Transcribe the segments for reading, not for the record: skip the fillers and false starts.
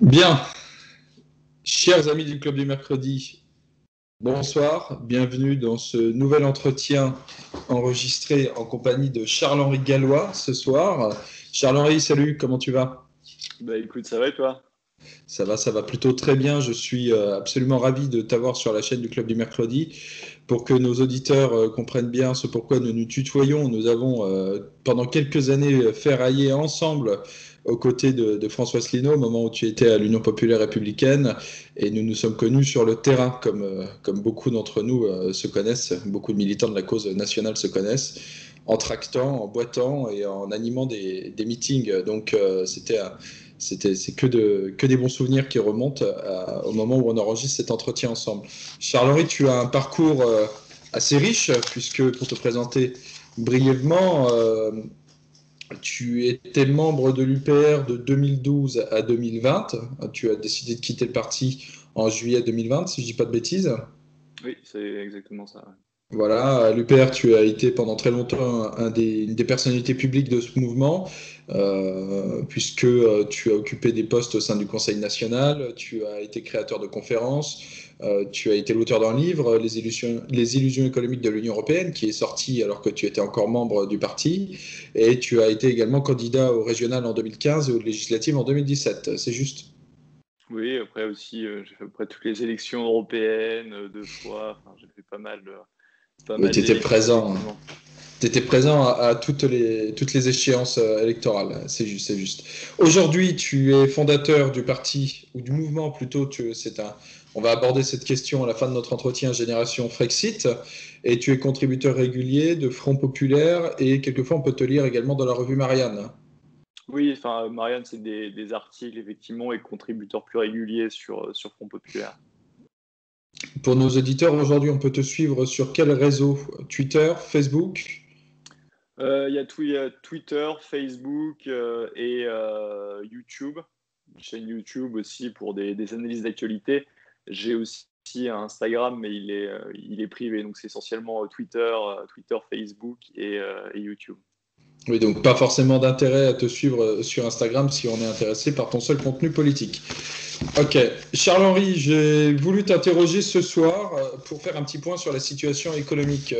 Bien, chers amis du Club du Mercredi, bonsoir, bienvenue dans ce nouvel entretien enregistré en compagnie de Charles-Henri Gallois ce soir. Charles-Henri, salut, comment tu vas? Bah écoute, ça va et toi? Ça va plutôt très bien. Je suis absolument ravi de t'avoir sur la chaîne du Club du Mercredi. Pour que nos auditeurs comprennent bien ce pourquoi nous nous tutoyons, nous avons pendant quelques années ferraillé ensemble aux côtés de François Asselineau au moment où tu étais à l'Union populaire républicaine et nous nous sommes connus sur le terrain comme beaucoup d'entre nous se connaissent, beaucoup de militants de la cause nationale se connaissent, en tractant, en boitant et en animant des meetings. Donc c'est que des bons souvenirs qui remontent au moment où on enregistre cet entretien ensemble. Charles-Henri, tu as un parcours assez riche, puisque pour te présenter brièvement, tu étais membre de l'UPR de 2012 à 2020. Tu as décidé de quitter le parti en juillet 2020, si je ne dis pas de bêtises. Oui, c'est exactement ça. Ouais. Voilà, à l'UPR, tu as été pendant très longtemps une des personnalités publiques de ce mouvement, puisque tu as occupé des postes au sein du Conseil national, tu as été créateur de conférences, tu as été l'auteur d'un livre, Les illusions économiques de l'Union européenne, qui est sorti alors que tu étais encore membre du parti, et tu as été également candidat au régional en 2015 et aux législatives en 2017. C'est juste? Oui, après aussi, j'ai fait à peu près toutes les élections européennes deux fois. Enfin, j'ai fait pas Oui, mal tu étais d'élections, présent. effectivement. Tu étais présent à toutes les échéances électorales, c'est juste, c'est juste. Aujourd'hui, tu es fondateur du parti, ou du mouvement plutôt, on va aborder cette question à la fin de notre entretien Génération Frexit, et tu es contributeur régulier de Front Populaire, et quelquefois on peut te lire également dans la revue Marianne. Oui, enfin, Marianne, c'est des articles, effectivement, et contributeurs plus réguliers sur Front Populaire. Pour nos auditeurs, aujourd'hui, on peut te suivre sur quel réseau? Twitter, Facebook? Il y a Twitter, Facebook et YouTube. Une chaîne YouTube aussi pour des analyses d'actualité. J'ai aussi un Instagram, mais il est privé. Donc, c'est essentiellement Twitter, Facebook et YouTube. Oui, donc pas forcément d'intérêt à te suivre sur Instagram si on est intéressé par ton seul contenu politique. Ok, Charles-Henri, j'ai voulu t'interroger ce soir pour faire un petit point sur la situation économique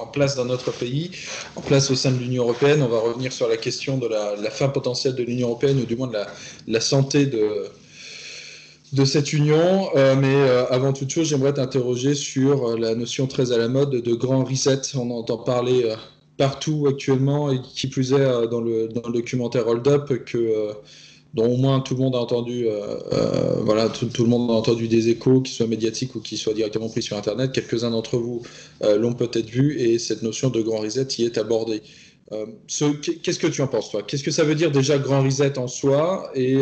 en place dans notre pays, en place au sein de l'Union européenne. On va revenir sur la question de la fin potentielle de l'Union européenne, ou du moins de la santé de cette union. Mais avant toute chose, j'aimerais t'interroger sur la notion très à la mode de grand reset. On entend parler partout actuellement, et qui plus est dans le documentaire Hold Up, dont au moins tout le monde a entendu, voilà, tout le monde a entendu des échos, qu'ils soient médiatiques ou qu'ils soient directement pris sur Internet. Quelques-uns d'entre vous l'ont peut-être vu, et cette notion de grand reset y est abordée. Qu'est-ce que tu en penses, toi? Qu'est-ce que ça veut dire déjà grand reset en soi, et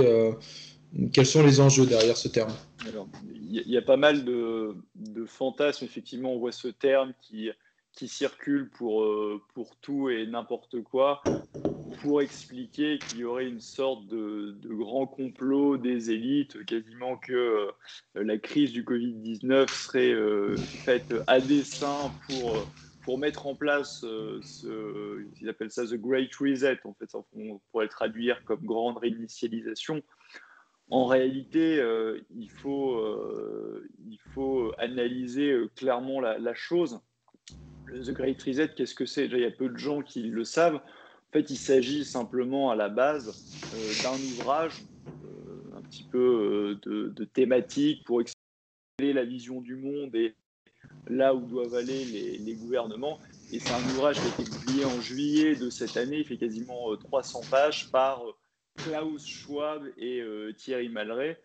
quels sont les enjeux derrière ce terme? Alors, il y a pas mal de fantasmes, effectivement, on voit ce terme qui circule pour tout et n'importe quoi, pour expliquer qu'il y aurait une sorte de grand complot des élites, quasiment que la crise du Covid-19 serait faite à dessein pour mettre en place ils appellent ça The Great Reset, en fait, on pourrait le traduire comme grande réinitialisation. En réalité, il faut analyser clairement la chose. Le The Great Reset, qu'est-ce que c'est? Déjà, il y a peu de gens qui le savent. En fait, il s'agit simplement à la base d'un ouvrage, un petit peu de thématique pour expliquer la vision du monde et là où doivent aller les gouvernements. Et c'est un ouvrage qui a été publié en juillet de cette année. Il fait quasiment 300 pages par Klaus Schwab et Thierry Malray.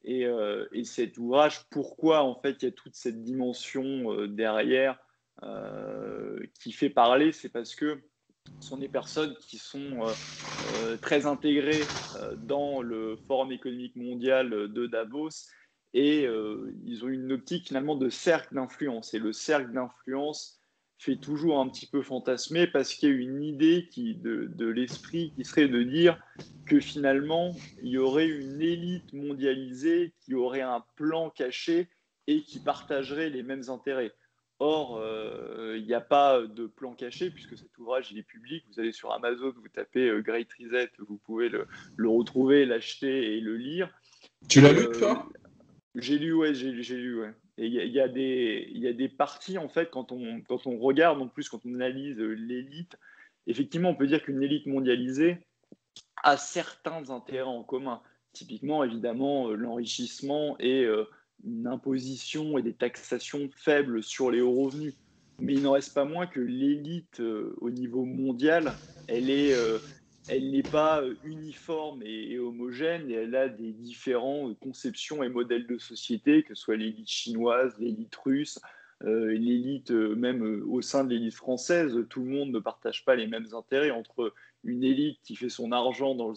Et cet ouvrage, pourquoi en fait il y a toute cette dimension derrière qui fait parler, c'est parce que ce sont des personnes qui sont très intégrées dans le Forum économique mondial de Davos et ils ont une optique finalement de cercle d'influence. Et le cercle d'influence fait toujours un petit peu fantasmer parce qu'il y a une idée de l'esprit qui serait de dire que finalement, il y aurait une élite mondialisée qui aurait un plan caché et qui partagerait les mêmes intérêts. Or, il n'y a pas de plan caché puisque cet ouvrage il est public. Vous allez sur Amazon, vous tapez Great Reset, vous pouvez le retrouver, l'acheter et le lire. Tu l'as lu, toi? J'ai lu, ouais, j'ai lu, ouais. Et il y a des parties, en fait, quand on regarde, en plus, quand on analyse l'élite, effectivement, on peut dire qu'une élite mondialisée a certains intérêts en commun. Typiquement, évidemment, l'enrichissement et une imposition et des taxations faibles sur les hauts revenus. Mais il n'en reste pas moins que l'élite au niveau mondial, elle est, euh, elle n'est pas uniforme et homogène, et elle a des différentes conceptions et modèles de société, que ce soit l'élite chinoise, l'élite russe, l'élite même au sein de l'élite française. Tout le monde ne partage pas les mêmes intérêts entre une élite qui fait son argent dans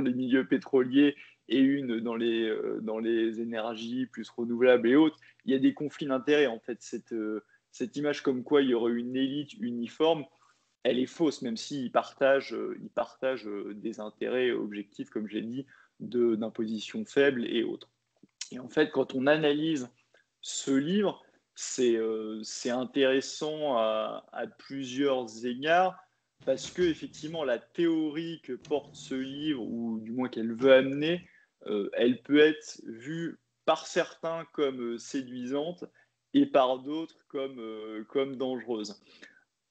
les milieux pétroliers et une dans les énergies plus renouvelables et autres. Il y a des conflits d'intérêts, en fait. Cette image comme quoi il y aurait une élite uniforme, elle est fausse, même s'ils partagent des intérêts objectifs, comme j'ai dit, d'imposition faible et autres. Et en fait, quand on analyse ce livre, c'est intéressant à plusieurs égards, parce que effectivement la théorie que porte ce livre, ou du moins qu'elle veut amener, elle peut être vue par certains comme séduisante et par d'autres comme dangereuse.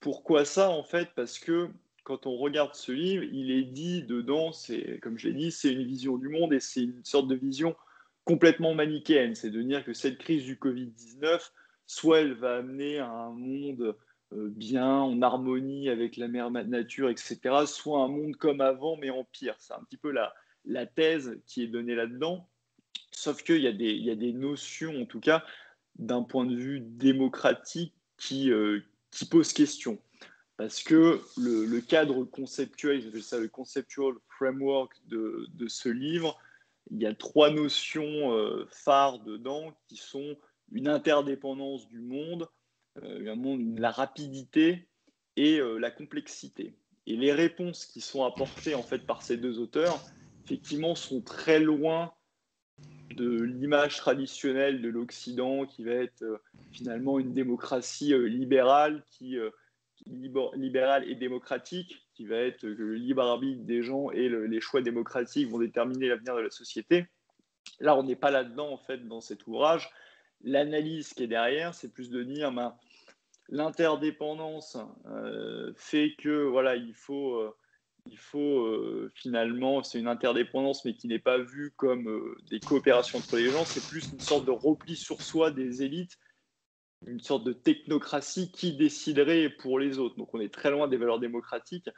Pourquoi ça, en fait? Parce que quand on regarde ce livre, il est dit dedans, c'est, comme je l'ai dit, c'est une vision du monde, et c'est une sorte de vision complètement manichéenne. C'est de dire que cette crise du Covid-19, soit elle va amener à un monde bien, en harmonie avec la mère nature, etc., soit un monde comme avant, mais en pire. C'est un petit peu la thèse qui est donnée là-dedans. Sauf qu'il y a des notions, en tout cas, d'un point de vue démocratique qui posent question. Parce que le cadre conceptuel, j'appelle ça le conceptual framework de ce livre, il y a trois notions phares dedans qui sont une interdépendance du monde, la rapidité et la complexité. Et les réponses qui sont apportées en fait par ces deux auteurs, effectivement, sont très loin de l'image traditionnelle de l'Occident qui va être finalement une démocratie libérale et démocratique, qui va être que le libre arbitre des gens et les choix démocratiques vont déterminer l'avenir de la société. Là, on n'est pas là-dedans, en fait, dans cet ouvrage. L'analyse qui est derrière, c'est plus de dire l'interdépendance fait que voilà, il faut finalement, c'est une interdépendance, mais qui n'est pas vue comme des coopérations entre les gens, c'est plus une sorte de repli sur soi des élites, une sorte de technocratie qui déciderait pour les autres. Donc on est très loin des valeurs démocratiques,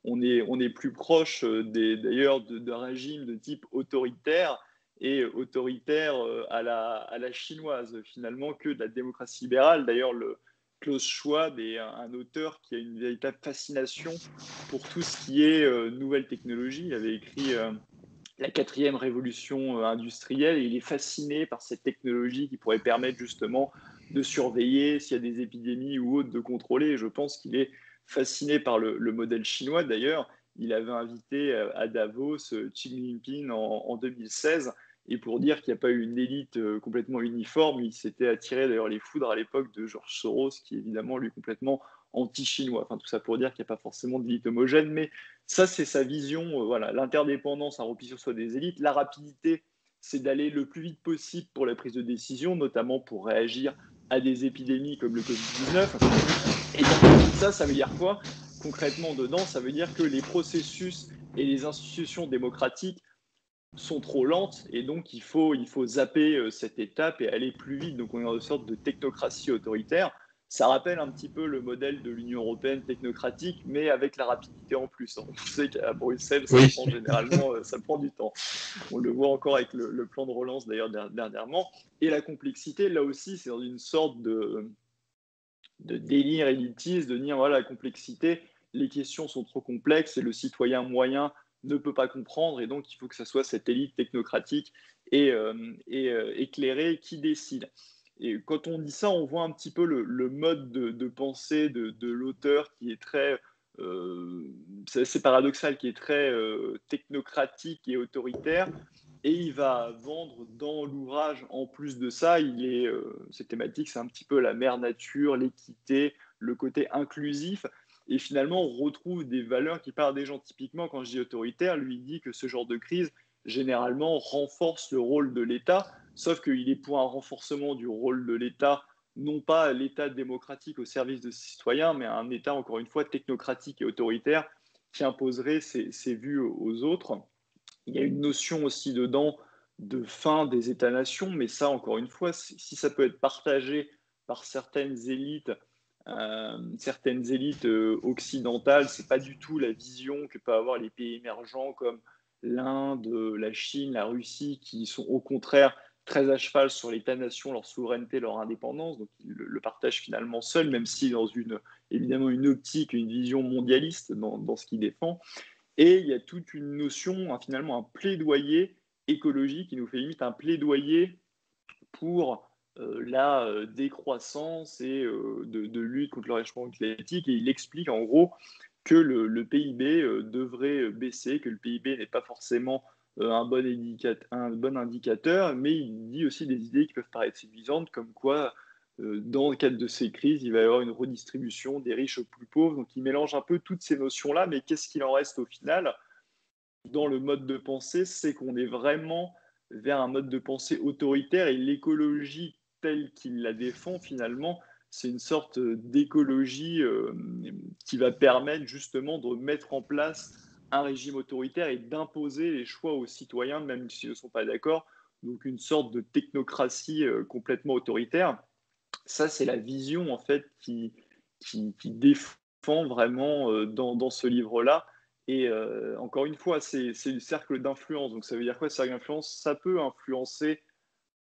on est plus proche d'ailleurs d'un régime de type autoritaire, et autoritaire à la chinoise finalement, que de la démocratie libérale. D'ailleurs, Klaus Schwab est un auteur qui a une véritable fascination pour tout ce qui est nouvelle technologie. Il avait écrit la quatrième révolution industrielle, et il est fasciné par cette technologie qui pourrait permettre justement de surveiller s'il y a des épidémies ou autres, de contrôler. Et je pense qu'il est fasciné par le modèle chinois. D'ailleurs, il avait invité à Davos Xi Jinping en 2016, et pour dire qu'il n'y a pas eu une élite complètement uniforme, il s'était attiré d'ailleurs les foudres à l'époque de George Soros, qui est évidemment lui complètement anti-chinois. Enfin, tout ça pour dire qu'il n'y a pas forcément d'élite homogène, mais ça, c'est sa vision. Voilà, l'interdépendance, un repli sur soi des élites. La rapidité, c'est d'aller le plus vite possible pour la prise de décision, notamment pour réagir à des épidémies comme le Covid-19. Et donc, ça veut dire quoi? Concrètement, dedans, ça veut dire que les processus et les institutions démocratiques sont trop lentes, et donc il faut zapper cette étape et aller plus vite. Donc on est dans une sorte de technocratie autoritaire. Ça rappelle un petit peu le modèle de l'Union européenne technocratique, mais avec la rapidité en plus. On sait qu'à Bruxelles, ça Oui. prend généralement ça prend du temps. On le voit encore avec le plan de relance d'ailleurs dernièrement. Et la complexité, là aussi, c'est dans une sorte de délire élitiste, de dire voilà, la complexité, les questions sont trop complexes et le citoyen moyen ne peut pas comprendre, et donc il faut que ce soit cette élite technocratique et éclairée qui décide. Et quand on dit ça, on voit un petit peu le mode de pensée de l'auteur, qui est très, c'est assez paradoxal, qui est très technocratique et autoritaire. Et il va vendre dans l'ouvrage, en plus de ça, cette thématique, c'est un petit peu la mère nature, l'équité, le côté inclusif. Et finalement, on retrouve des valeurs qui partent des gens. Typiquement, quand je dis autoritaire, lui, il dit que ce genre de crise, généralement renforce le rôle de l'État, sauf qu'il est pour un renforcement du rôle de l'État, non pas l'État démocratique au service de ses citoyens, mais un État, encore une fois, technocratique et autoritaire qui imposerait ses vues aux autres. Il y a une notion aussi dedans de fin des États-nations, mais ça, encore une fois, si ça peut être partagé par certaines élites occidentales, c'est pas du tout la vision que peuvent avoir les pays émergents comme l'Inde, la Chine, la Russie, qui sont au contraire très à cheval sur l'État-nation, leur souveraineté, leur indépendance. Donc ils le partagent finalement seuls, même si dans évidemment une optique, une vision mondialiste dans ce qu'ils défendent. Et il y a toute une notion, finalement un plaidoyer écologique qui nous fait limite un plaidoyer pour la décroissance et de lutte contre le réchauffement climatique. Et il explique en gros que le PIB devrait baisser, que le PIB n'est pas forcément un bon indicateur, mais il dit aussi des idées qui peuvent paraître séduisantes, comme quoi, dans le cadre de ces crises, il va y avoir une redistribution des riches aux plus pauvres. Donc il mélange un peu toutes ces notions-là, mais qu'est-ce qu'il en reste au final dans le mode de pensée? C'est qu'on est vraiment vers un mode de pensée autoritaire, et l'écologie telle qu'il la défend, finalement, c'est une sorte d'écologie qui va permettre justement de mettre en place un régime autoritaire et d'imposer les choix aux citoyens, même s'ils ne sont pas d'accord. Donc une sorte de technocratie complètement autoritaire. Ça, c'est la vision en fait qui défend vraiment dans ce livre-là. Et encore une fois, c'est le cercle d'influence. Donc ça veut dire quoi, ce cercle d'influence? Ça peut influencer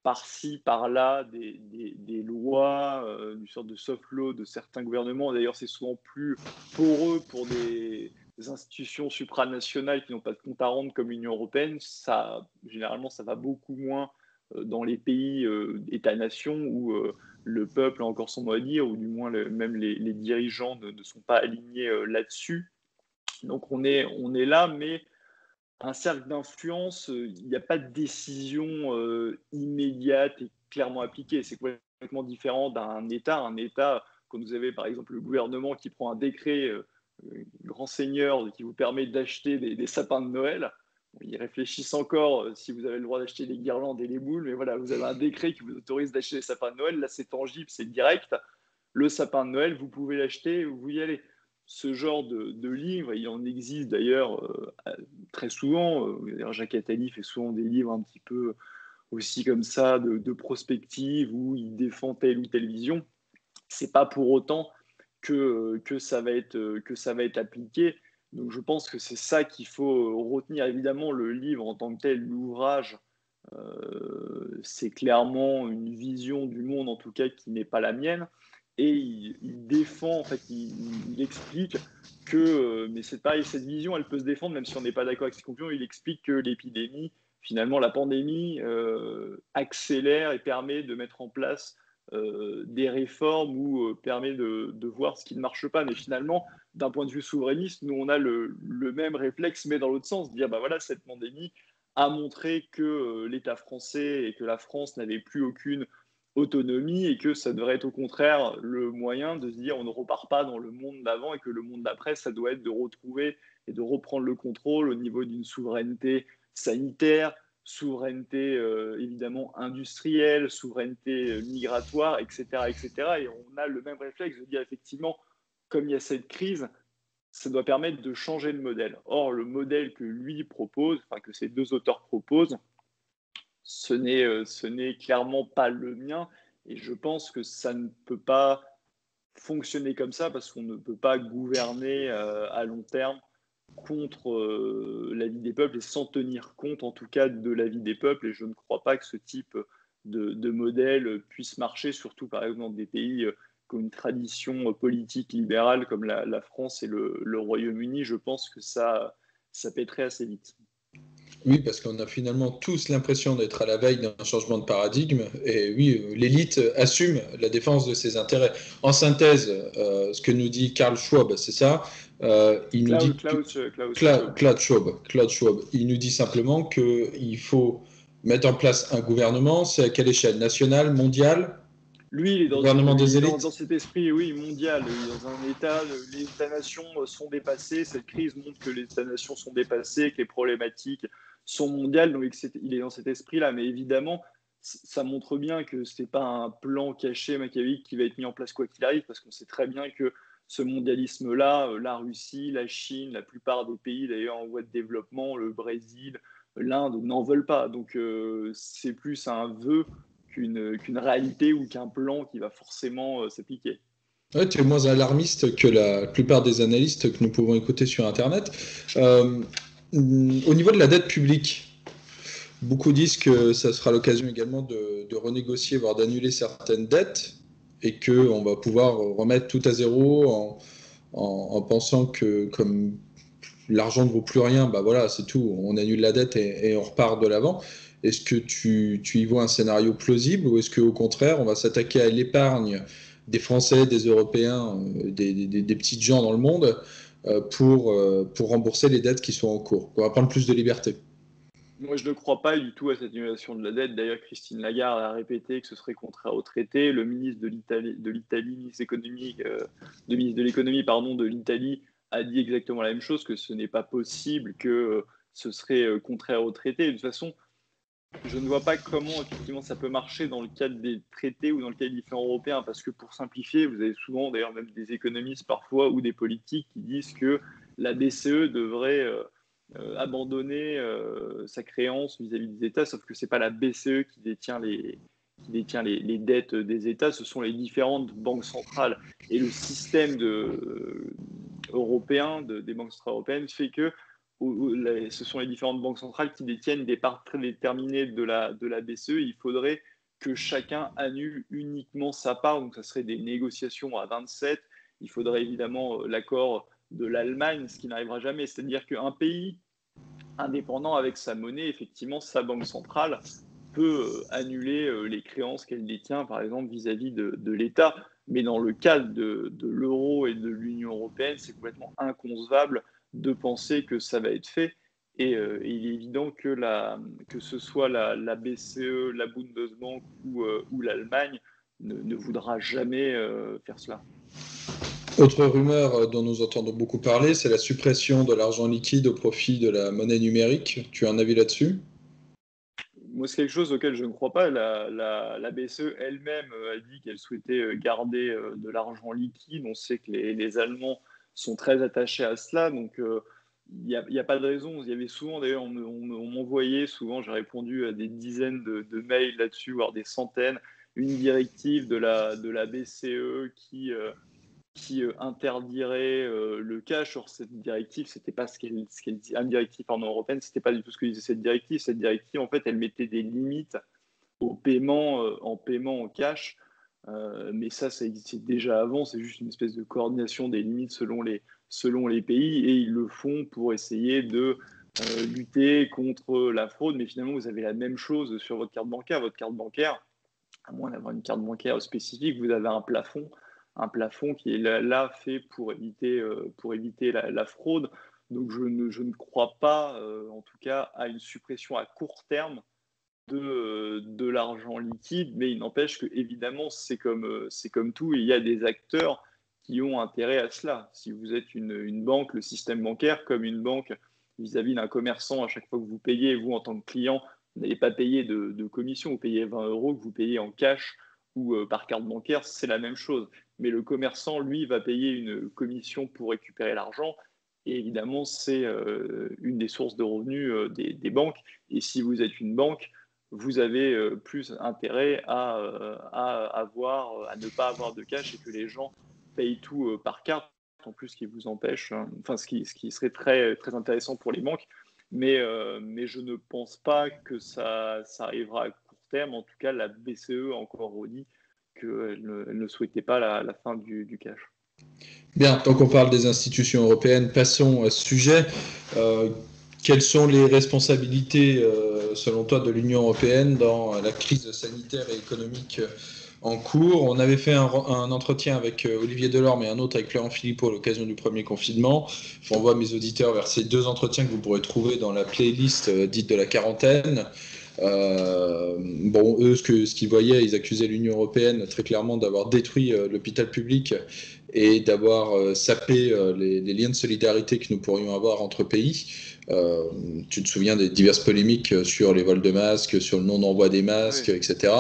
par-ci, par-là, des lois, une sorte de soft law de certains gouvernements. D'ailleurs, c'est souvent plus poreux pour des institutions supranationales qui n'ont pas de compte à rendre comme l'Union européenne. Généralement, ça va beaucoup moins dans les pays États-nations où le peuple a encore son mot à dire, ou du moins même les dirigeants ne sont pas alignés là-dessus. Donc on est là, mais un cercle d'influence, il n'y a pas de décision immédiate et clairement appliquée. C'est complètement différent d'un État. Un État, quand vous avez par exemple le gouvernement qui prend un décret grand seigneur qui vous permet d'acheter des sapins de Noël, ils réfléchissent encore si vous avez le droit d'acheter les guirlandes et les boules, mais voilà, vous avez un décret qui vous autorise d'acheter des sapins de Noël. Là, c'est tangible, c'est direct. Le sapin de Noël, vous pouvez l'acheter, vous y allez. Ce genre de livre, il en existe d'ailleurs très souvent. Jacques Attali fait souvent des livres un petit peu aussi comme ça, de prospective, où il défend telle ou telle vision. C'est pas pour autant que ça va être appliqué. Donc je pense que c'est ça qu'il faut retenir. Évidemment, le livre en tant que tel, l'ouvrage, c'est clairement une vision du monde, en tout cas, qui n'est pas la mienne. Et il défend, en fait, il explique que, mais c'est pareil, cette vision, elle peut se défendre, même si on n'est pas d'accord avec ses conclusions. Il explique que l'épidémie, finalement, la pandémie accélère et permet de mettre en place des réformes ou permet de voir ce qui ne marche pas. Mais finalement, d'un point de vue souverainiste, nous, on a le même réflexe, mais dans l'autre sens, dire, bah voilà, cette pandémie a montré que l'État français et que la France n'avaient plus aucune autonomie, et que ça devrait être au contraire le moyen de se dire on ne repart pas dans le monde d'avant, et que le monde d'après, ça doit être de retrouver et de reprendre le contrôle au niveau d'une souveraineté sanitaire, souveraineté évidemment industrielle, souveraineté migratoire, etc., etc. Et on a le même réflexe de dire effectivement, comme il y a cette crise, ça doit permettre de changer de modèle. Or, le modèle que lui propose, enfin que ces deux auteurs proposent, ce n'est clairement pas le mien. Et je pense que ça ne peut pas fonctionner comme ça, parce qu'on ne peut pas gouverner à long terme contre la vie des peuples et sans tenir compte en tout cas de la vie des peuples. Et je ne crois pas que ce type de modèle puisse marcher, surtout par exemple dans des pays qui ont une tradition politique libérale comme la France et le Royaume-Uni. Je pense que ça pèterait assez vite. Oui, parce qu'on a finalement tous l'impression d'être à la veille d'un changement de paradigme. Et oui, l'élite assume la défense de ses intérêts. En synthèse, ce que nous dit Karl Schwab, c'est ça. Il nous dit Klaus Schwab. Il nous dit simplement qu'il faut mettre en place un gouvernement. C'est à quelle échelle? Nationale, mondiale? Lui, il est dans cet esprit, oui, mondial. Il est dans un état, les États-nations sont dépassés. Cette crise montre que les États-nations sont dépassés, que les problématiques son mondial, donc il est dans cet esprit-là. Mais évidemment, ça montre bien que ce n'est pas un plan caché machiavélique qui va être mis en place quoi qu'il arrive, parce qu'on sait très bien que ce mondialisme-là, la Russie, la Chine, la plupart des pays d'ailleurs en voie de développement, le Brésil, l'Inde n'en veulent pas. Donc c'est plus un vœu qu'une réalité ou qu'un plan qui va forcément s'appliquer. Ouais, tu es moins alarmiste que la plupart des analystes que nous pouvons écouter sur Internet. Euh, Au niveau de la dette publique, beaucoup disent que ça sera l'occasion également de renégocier, voire d'annuler certaines dettes, et qu'on va pouvoir remettre tout à zéro en pensant que comme l'argent ne vaut plus rien, bah voilà, c'est tout, on annule la dette et on repart de l'avant. Est-ce que tu y vois un scénario plausible ou est-ce qu'au contraire, on va s'attaquer à l'épargne des Français, des Européens, des petites gens dans le monde pour rembourser les dettes qui sont en cours, pour prendre plus de liberté? Moi, je ne crois pas du tout à cette annulation de la dette. D'ailleurs, Christine Lagarde a répété que ce serait contraire au traité. Le ministre de l'Italie, ministre économique, ministre de l'économie, pardon, de l'Italie, a dit exactement la même chose, que ce n'est pas possible, que ce serait contraire au traité. De toute façon, je ne vois pas comment effectivement ça peut marcher dans le cadre des traités ou dans le cadre des différents européens, parce que pour simplifier, vous avez souvent d'ailleurs même des économistes parfois ou des politiques qui disent que la BCE devrait abandonner sa créance vis-à-vis des États, sauf que c'est pas la BCE qui détient les dettes des États, ce sont les différentes banques centrales. Et le système européen des banques centrales européennes fait que ce sont les différentes banques centrales qui détiennent des parts très déterminées de la BCE. Il faudrait que chacun annule uniquement sa part, donc ça serait des négociations à 27. Il faudrait évidemment l'accord de l'Allemagne, ce qui n'arrivera jamais. C'est-à-dire qu'un pays indépendant avec sa monnaie, effectivement, sa banque centrale peut annuler les créances qu'elle détient, par exemple, vis-à-vis de l'État. Mais dans le cadre de l'euro et de l'Union européenne, c'est complètement inconcevable de penser que ça va être fait. Et il est évident que ce soit la BCE, la Bundesbank ou l'Allemagne ne voudra jamais faire cela. Autre rumeur dont nous entendons beaucoup parler, c'est la suppression de l'argent liquide au profit de la monnaie numérique. Tu as un avis là-dessus? Moi, c'est quelque chose auquel je ne crois pas. La BCE elle-même a dit qu'elle souhaitait garder de l'argent liquide. On sait que les Allemands sont très attachés à cela, donc il n'y a pas de raison. Il y avait souvent, d'ailleurs, on m'envoyait souvent, j'ai répondu à des dizaines de mails là-dessus, voire des centaines, une directive de la BCE qui interdirait le cash. Sur cette directive, c'était pas ce qu'elle dit, une directive européenne, c'était pas du tout ce que disait cette directive. Cette directive, en fait, elle mettait des limites au paiement en cash, mais ça existait déjà avant. C'est juste une espèce de coordination des limites selon les pays, et ils le font pour essayer de lutter contre la fraude. Mais finalement, vous avez la même chose sur votre carte bancaire. Votre carte bancaire, à moins d'avoir une carte bancaire spécifique, vous avez un plafond qui est là fait pour éviter la fraude. Donc je ne crois pas, en tout cas, à une suppression à court terme de l'argent liquide, mais il n'empêche que évidemment c'est comme tout, il y a des acteurs qui ont intérêt à cela. Si vous êtes une banque, le système bancaire, comme une banque vis-à-vis d'un commerçant, à chaque fois que vous payez, vous en tant que client, vous n'allez pas payer de commission, vous payez 20 euros, que vous payez en cash ou par carte bancaire, c'est la même chose. Mais le commerçant, lui, va payer une commission pour récupérer l'argent. Et évidemment, c'est une des sources de revenus des banques. Et si vous êtes une banque, vous avez plus intérêt à ne pas avoir de cash et que les gens payent tout par carte, en plus, ce qui vous empêche, enfin, ce qui serait très, très intéressant pour les banques. Mais je ne pense pas que ça arrivera à court terme. En tout cas, la BCE a encore redit qu'elle ne souhaitait pas la fin du cash. Bien, tant qu'on parle des institutions européennes, passons à ce sujet. Quelles sont les responsabilités, selon toi, de l'Union européenne dans la crise sanitaire et économique en cours? On avait fait un entretien avec Olivier Delorme et un autre avec Florent Philippot à l'occasion du premier confinement. Je renvoie mes auditeurs vers ces deux entretiens que vous pourrez trouver dans la playlist dite de la quarantaine. Bon, eux, ce qu'ils voyaient, ils accusaient l'Union européenne très clairement d'avoir détruit l'hôpital public et d'avoir sapé les liens de solidarité que nous pourrions avoir entre pays. Tu te souviens des diverses polémiques sur les vols de masques, sur le non-envoi des masques, Oui. etc.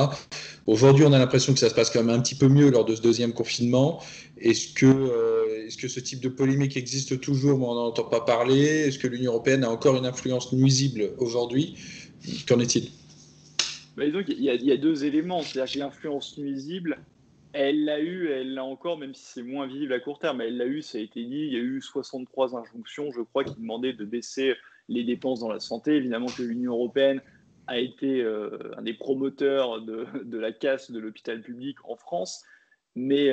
Aujourd'hui, on a l'impression que ça se passe quand même un petit peu mieux lors de ce deuxième confinement. Est-ce que ce type de polémique existe toujours, mais on n'en entend pas parler? Est-ce que l'Union européenne a encore une influence nuisible aujourd'hui? Qu'en est-il? Bah, disons qu'il y a deux éléments, c'est-à-dire que l'influence nuisible, elle l'a eu, elle l'a encore, même si c'est moins visible à court terme. Elle l'a eu, ça a été dit. Il y a eu 63 injonctions, je crois, qui demandaient de baisser les dépenses dans la santé. Évidemment que l'Union européenne a été un des promoteurs de la casse de l'hôpital public en France, mais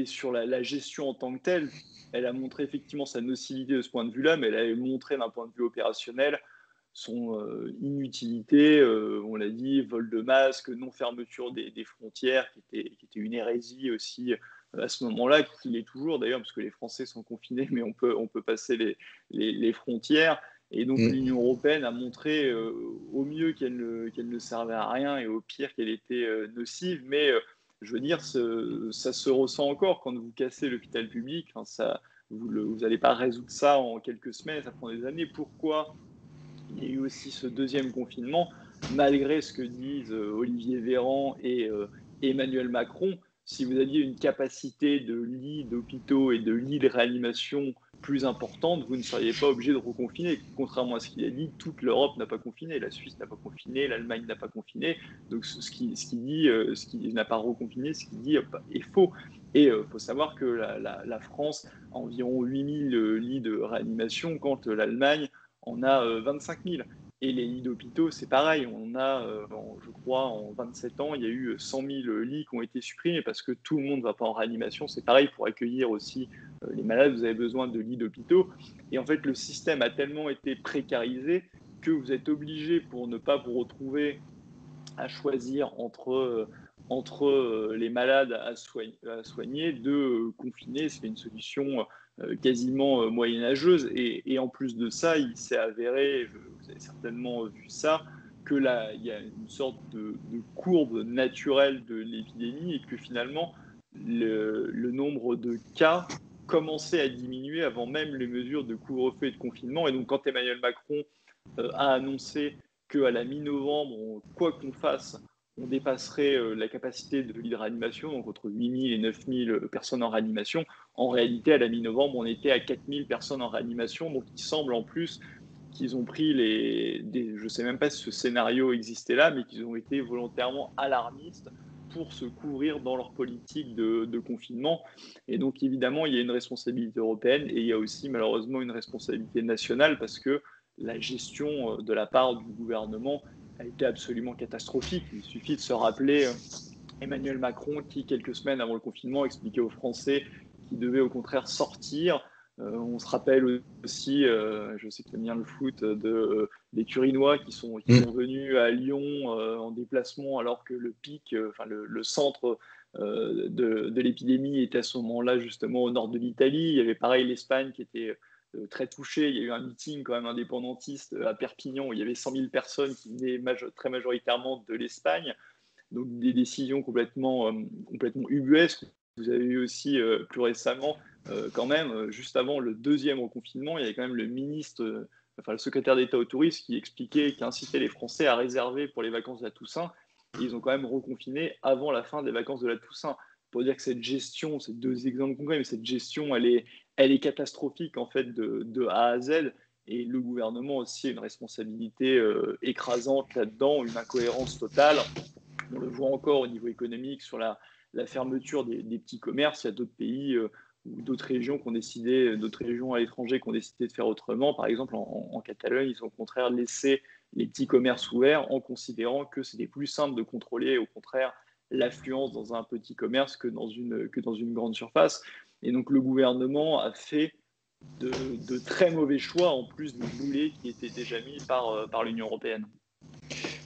sur la gestion en tant que telle, elle a montré effectivement sa nocivité de ce point de vue-là, mais elle a montré d'un point de vue opérationnel son inutilité, on l'a dit, vol de masques, non-fermeture des frontières, qui était une hérésie aussi à ce moment-là, qui l'est toujours d'ailleurs, parce que les Français sont confinés, mais on peut passer les frontières. Et donc l'Union européenne a montré au mieux qu'elle ne servait à rien et au pire qu'elle était nocive, mais je veux dire, ça se ressent encore quand vous cassez l'hôpital public. Enfin, vous n'allez pas résoudre ça en quelques semaines, ça prend des années. Pourquoi il y a eu aussi ce deuxième confinement, malgré ce que disent Olivier Véran et Emmanuel Macron? Si vous aviez une capacité de lits d'hôpitaux et de lits de réanimation plus importante, vous ne seriez pas obligé de reconfiner. Contrairement à ce qu'il a dit, toute l'Europe n'a pas confiné, la Suisse n'a pas confiné, l'Allemagne n'a pas confiné. Donc ce qu'il n'a pas reconfiné, ce qu'il dit est faux. Et il faut savoir que la France a environ 8000 lits de réanimation, quand l'Allemagne on a 25 000. Et les lits d'hôpitaux, c'est pareil. On a, je crois, en 27 ans, il y a eu 100 000 lits qui ont été supprimés parce que tout le monde ne va pas en réanimation. C'est pareil pour accueillir aussi les malades. Vous avez besoin de lits d'hôpitaux. Et en fait, le système a tellement été précarisé que vous êtes obligé, pour ne pas vous retrouver à choisir entre les malades à soigner, de confiner. C'est une solution quasiment moyenâgeuse. Et en plus de ça, il s'est avéré, vous avez certainement vu ça, que là, il y a une sorte de courbe naturelle de l'épidémie et que finalement, le nombre de cas commençait à diminuer avant même les mesures de couvre-feu et de confinement. Et donc, quand Emmanuel Macron a annoncé qu'à la mi-novembre, quoi qu'on fasse, on dépasserait la capacité de lits de réanimation, donc entre 8000 et 9000 personnes en réanimation. En réalité, à la mi-novembre, on était à 4000 personnes en réanimation. Donc, il semble en plus qu'ils ont pris je ne sais même pas si ce scénario existait là, mais qu'ils ont été volontairement alarmistes pour se couvrir dans leur politique de confinement. Et donc, évidemment, il y a une responsabilité européenne et il y a aussi malheureusement une responsabilité nationale parce que la gestion de la part du gouvernement a été absolument catastrophique. Il suffit de se rappeler Emmanuel Macron qui, quelques semaines avant le confinement, expliquait aux Français qu'ils devaient au contraire sortir. On se rappelle aussi, je sais que tu aimes bien le foot, des Turinois qui sont venus à Lyon en déplacement alors que le pic, le centre de l'épidémie était à ce moment-là justement au nord de l'Italie. Il y avait pareil l'Espagne qui était très touché. Il y a eu un meeting quand même indépendantiste à Perpignan où il y avait 100 000 personnes qui venaient très majoritairement de l'Espagne. Donc des décisions complètement ubuesques. Vous avez eu aussi plus récemment, quand même, juste avant le deuxième reconfinement, il y avait quand même le secrétaire d'État au tourisme qui incitait les Français à réserver pour les vacances de la Toussaint. Et ils ont quand même reconfiné avant la fin des vacances de la Toussaint. Pour dire que cette gestion, c'est deux exemples concrets, mais cette gestion, elle est catastrophique en fait de A à Z. Et le gouvernement aussi a une responsabilité écrasante là-dedans, une incohérence totale. On le voit encore au niveau économique sur la fermeture des petits commerces. Il y a d'autres pays ou d'autres régions d'autres régions à l'étranger qui ont décidé de faire autrement. Par exemple, en Catalogne, ils ont au contraire laissé les petits commerces ouverts en considérant que c'était plus simple de contrôler, au contraire, l'affluence dans un petit commerce que dans une grande surface. Et donc, le gouvernement a fait de très mauvais choix, en plus des boulets qui étaient déjà mis par l'Union européenne.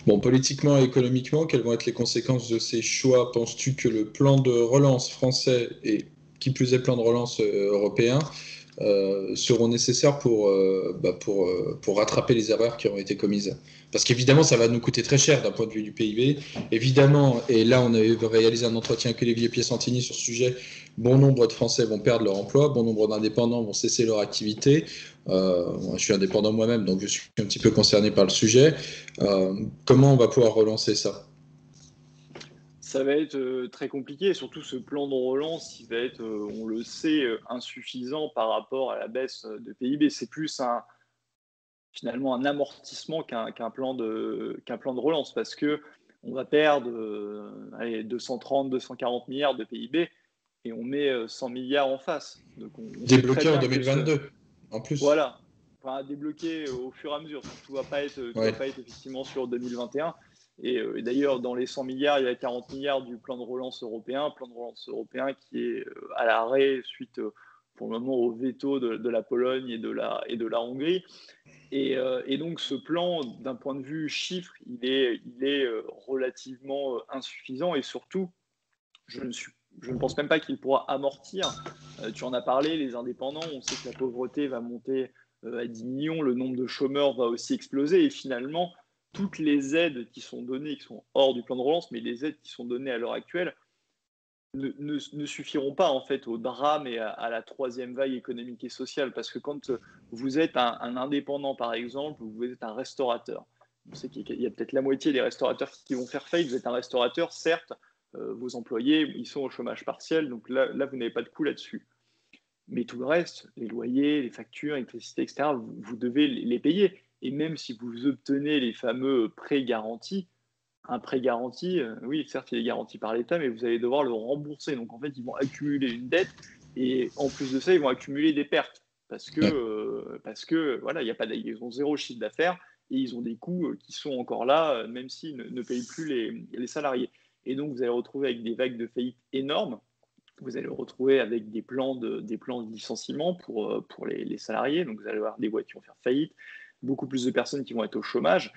Bon, politiquement et économiquement, quelles vont être les conséquences de ces choix? Penses-tu que le plan de relance français, et qui plus est plan de relance européen, seront nécessaires pour rattraper les erreurs qui ont été commises. Parce qu'évidemment, ça va nous coûter très cher d'un point de vue du PIB. Évidemment, et là, on a réalisé un entretien avec Olivier Pied-Santini sur ce sujet, bon nombre de Français vont perdre leur emploi, bon nombre d'indépendants vont cesser leur activité. Je suis indépendant moi-même, donc je suis un petit peu concerné par le sujet. Comment on va pouvoir relancer ça ? Ça va être très compliqué, et surtout ce plan de relance, il va être, on le sait, insuffisant par rapport à la baisse de PIB. C'est plus finalement un amortissement qu'un plan de relance, parce que on va perdre 230, 240 milliards de PIB et on met 100 milliards en face. Donc on sait très Débloqué en bien que 2022, en plus. voilà, enfin, débloquer au fur et à mesure. Tout va pas être, Ouais. va pas être effectivement sur 2021. Et d'ailleurs, dans les 100 milliards, il y a 40 milliards du plan de relance européen qui est à l'arrêt suite, pour le moment, au veto de la Pologne et de la Hongrie. Et donc, ce plan, d'un point de vue chiffre, il est relativement insuffisant, et surtout, je ne pense même pas qu'il pourra amortir. Tu en as parlé, les indépendants, on sait que la pauvreté va monter à 10 millions, le nombre de chômeurs va aussi exploser, et finalement, toutes les aides qui sont données, qui sont hors du plan de relance, mais les aides qui sont données à l'heure actuelle, ne suffiront pas en fait au drame et à la troisième vague économique et sociale. Parce que quand vous êtes un indépendant, par exemple, ou vous êtes un restaurateur, on sait qu'il y a peut-être la moitié des restaurateurs qui vont faire faillite. Vous êtes un restaurateur, certes, vos employés, ils sont au chômage partiel, donc là vous n'avez pas de coût là-dessus. Mais tout le reste, les loyers, les factures, l'électricité, etc., vous devez les payer. Et même si vous obtenez les fameux prêts garantis, un prêt garanti, oui, certes, il est garanti par l'État, mais vous allez devoir le rembourser. Donc, en fait, ils vont accumuler une dette, et en plus de ça, ils vont accumuler des pertes parce que voilà, ils ont zéro chiffre d'affaires, et ils ont des coûts qui sont encore là, même s'ils ne payent plus les salariés. Et donc, vous allez retrouver avec des vagues de faillite énormes. Vous allez retrouver avec des plans de licenciement pour les salariés. Donc, vous allez avoir des boîtes qui vont faire faillite, beaucoup plus de personnes qui vont être au chômage.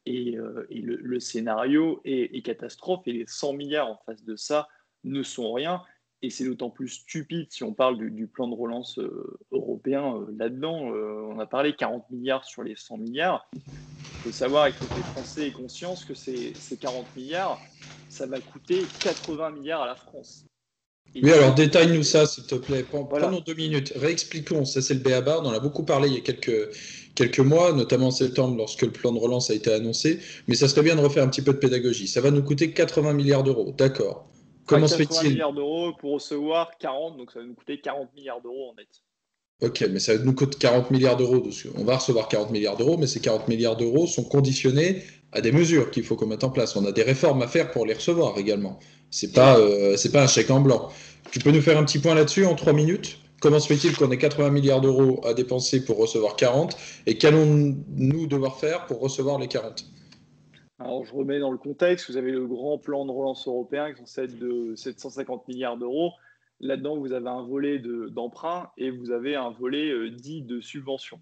Et le scénario est catastrophe, et les 100 milliards en face de ça ne sont rien. Et c'est d'autant plus stupide si on parle du plan de relance européen là-dedans. On a parlé 40 milliards sur les 100 milliards. Il faut savoir, il faut que les Français aient conscience que ces 40 milliards, ça va coûter 80 milliards à la France. Et Oui, alors détaille-nous ça, s'il te plaît. voilà. Prenons 2 minutes. Réexpliquons. Ça, c'est le b.a.-ba. On en a beaucoup parlé il y a quelques mois, notamment en septembre, lorsque le plan de relance a été annoncé. Mais ça serait bien de refaire un petit peu de pédagogie. Ça va nous coûter 80 milliards d'euros. D'accord. Comment se 80 fait-il? milliards d'euros pour recevoir 40, donc ça va nous coûter 40 milliards d'euros en net. Ok, mais ça nous coûte 40 milliards d'euros. On va recevoir 40 milliards d'euros, mais ces 40 milliards d'euros sont conditionnés à des mesures qu'il faut qu'on mette en place. On a des réformes à faire pour les recevoir également. C'est pas un chèque en blanc. Tu peux nous faire un petit point là-dessus en 3 minutes? Comment se fait-il qu'on ait 80 milliards d'euros à dépenser pour recevoir 40, et qu'allons-nous devoir faire pour recevoir les 40? Alors, je remets dans le contexte, vous avez le grand plan de relance européen qui est censé être de 750 milliards d'euros. Là-dedans, vous avez un volet d'emprunt et vous avez un volet dit de subvention.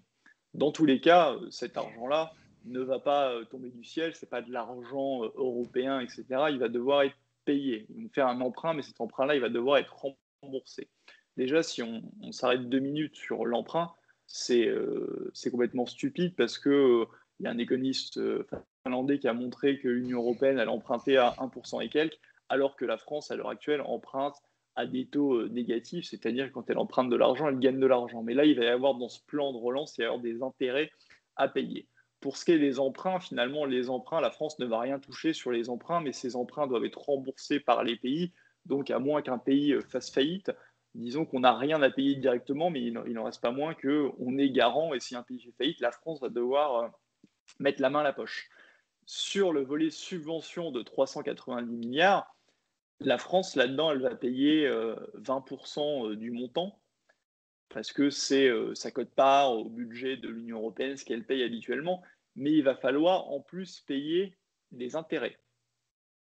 Dans tous les cas, cet argent-là ne va pas tomber du ciel, ce n'est pas de l'argent européen, etc. Il va devoir être payé. Ils vont faire un emprunt, mais cet emprunt-là, il va devoir être remboursé. Déjà, si on s'arrête 2 minutes sur l'emprunt, c'est complètement stupide, parce que il y a un économiste finlandais qui a montré que l'Union européenne allait emprunter à 1% et quelques, alors que la France, à l'heure actuelle, emprunte à des taux négatifs, c'est-à-dire que quand elle emprunte de l'argent, elle gagne de l'argent. Mais là, il va y avoir dans ce plan de relance, il va y avoir des intérêts à payer. Pour ce qui est des emprunts, finalement, les emprunts, la France ne va rien toucher sur les emprunts, mais ces emprunts doivent être remboursés par les pays. Donc, à moins qu'un pays fasse faillite, disons qu'on n'a rien à payer directement, mais il n'en reste pas moins qu'on est garant, et si un pays fait faillite, la France va devoir mettre la main à la poche. Sur le volet subvention de 390 milliards, la France, là-dedans, elle va payer 20% du montant, parce que c'est sa quote-part au budget de l'Union européenne, ce qu'elle paye habituellement, mais il va falloir en plus payer des intérêts.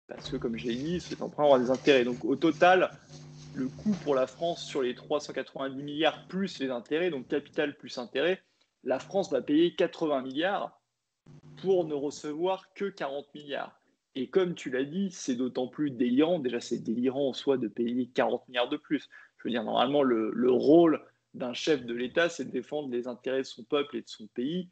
Parce que, comme j'ai dit, cet emprunt aura des intérêts. Donc, au total, le coût pour la France sur les 390 milliards plus les intérêts, donc capital plus intérêt, la France va payer 80 milliards pour ne recevoir que 40 milliards. Et comme tu l'as dit, c'est d'autant plus délirant. Déjà, c'est délirant en soi de payer 40 milliards de plus. Je veux dire, normalement, le rôle d'un chef de l'État, c'est de défendre les intérêts de son peuple et de son pays.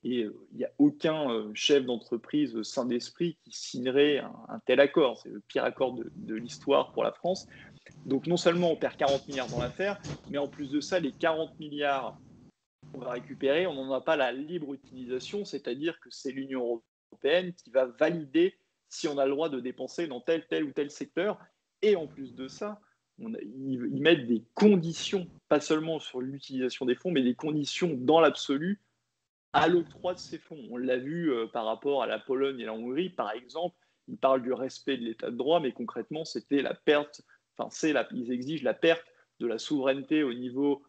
Et il n'y a aucun chef d'entreprise sain d'esprit qui signerait un tel accord. C'est le pire accord de l'histoire pour la France. Donc non seulement on perd 40 milliards dans l'affaire, mais en plus de ça, les 40 milliards qu'on va récupérer, on n'en a pas la libre utilisation, c'est-à-dire que c'est l'Union européenne qui va valider si on a le droit de dépenser dans tel ou tel secteur. Et en plus de ça, ils mettent des conditions, pas seulement sur l'utilisation des fonds, mais des conditions dans l'absolu à l'octroi de ces fonds. On l'a vu par rapport à la Pologne et la Hongrie, par exemple. Ils parlent du respect de l'état de droit, mais concrètement, c'était la perte, ils exigent la perte de la souveraineté au niveau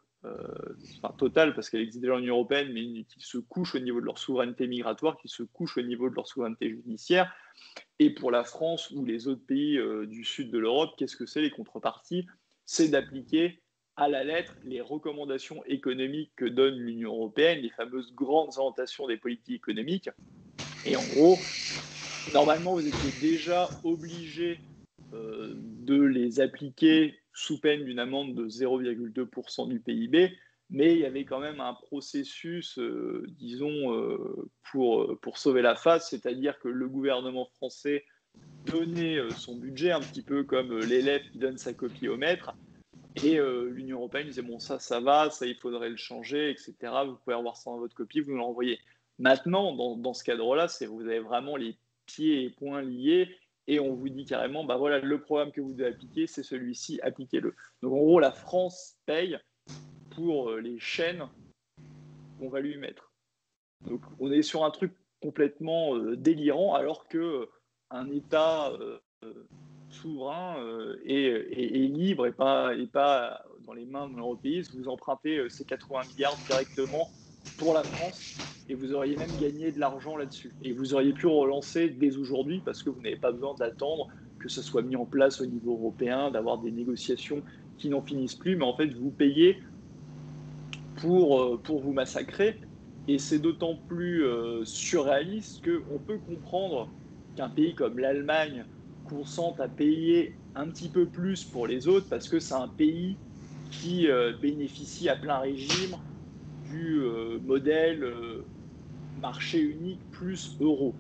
total, parce qu'elle existe déjà en Union européenne, mais qu'ils se couchent au niveau de leur souveraineté migratoire, qu'ils se couchent au niveau de leur souveraineté judiciaire. Et pour la France ou les autres pays du sud de l'Europe, qu'est-ce que c'est les contreparties? C'est d'appliquer à la lettre les recommandations économiques que donne l'Union européenne, les fameuses grandes orientations des politiques économiques. Et en gros, normalement, vous étiez déjà obligé de les appliquer sous peine d'une amende de 0,2% du PIB, mais il y avait quand même un processus, pour sauver la face, c'est-à-dire que le gouvernement français donnait son budget, un petit peu comme l'élève qui donne sa copie au maître, et l'Union européenne disait bon, ça va, ça il faudrait le changer, etc. Vous pouvez avoir ça dans votre copie, vous nous l'envoyez. Maintenant, dans ce cadre-là, vous avez vraiment les pieds et poings liés et on vous dit carrément bah voilà, le programme que vous devez appliquer, c'est celui-ci, appliquez-le. Donc en gros, la France paye pour les chaînes qu'on va lui mettre. Donc on est sur un truc complètement délirant alors que un État souverain est libre et pas dans les mains d'un européiste. Vous empruntez ces 80 milliards directement pour la France et vous auriez même gagné de l'argent là-dessus. Et vous auriez pu relancer dès aujourd'hui parce que vous n'avez pas besoin d'attendre que ça soit mis en place au niveau européen, d'avoir des négociations qui n'en finissent plus. Mais en fait, vous payez pour vous massacrer. Et c'est d'autant plus surréaliste qu'on peut comprendre qu'un pays comme l'Allemagne consente à payer un petit peu plus pour les autres parce que c'est un pays qui bénéficie à plein régime du modèle marché unique plus euro.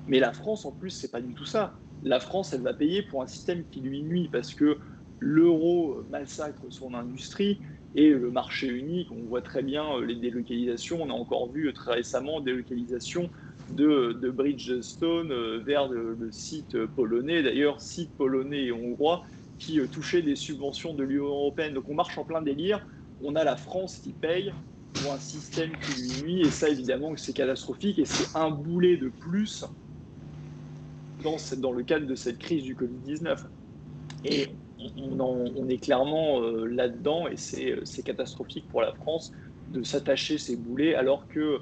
Mais la France, en plus, c'est pas du tout ça. La France, elle va payer pour un système qui lui nuit parce que l'euro massacre son industrie et le marché unique, on voit très bien les délocalisations. On a encore vu très récemment délocalisation de Bridgestone vers le site polonais, d'ailleurs, site polonais et hongrois qui touchaient des subventions de l'Union européenne. Donc on marche en plein délire. On a la France qui paye pour un système qui lui nuit et ça, évidemment, c'est catastrophique et c'est un boulet de plus dans le cadre de cette crise du Covid-19. Et on est clairement là-dedans et c'est catastrophique pour la France de s'attacher ces boulets alors que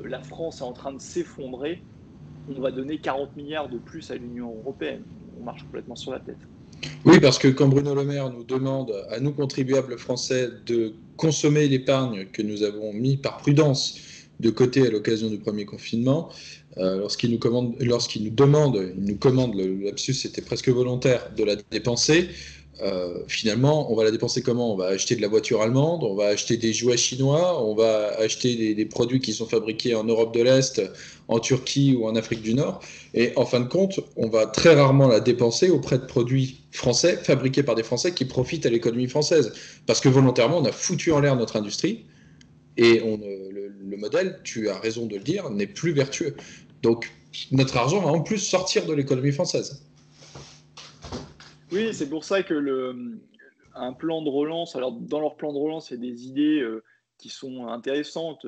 la France est en train de s'effondrer. On va donner 40 milliards de plus à l'Union européenne. On marche complètement sur la tête. Oui, parce que quand Bruno Le Maire nous demande à nous contribuables français de consommer l'épargne que nous avons mis par prudence de côté à l'occasion du premier confinement, lorsqu'il nous commande, il nous commande, le lapsus c'était presque volontaire, de la dépenser. Finalement, on va la dépenser comment? On va acheter de la voiture allemande, on va acheter des jouets chinois, on va acheter des produits qui sont fabriqués en Europe de l'Est, en Turquie ou en Afrique du Nord. Et en fin de compte, on va très rarement la dépenser auprès de produits français, fabriqués par des Français qui profitent à l'économie française. Parce que volontairement, on a foutu en l'air notre industrie et le modèle, tu as raison de le dire, n'est plus vertueux. Donc, notre argent va en plus sortir de l'économie française. Oui, c'est pour ça que un plan de relance, alors dans leur plan de relance, il y a des idées qui sont intéressantes.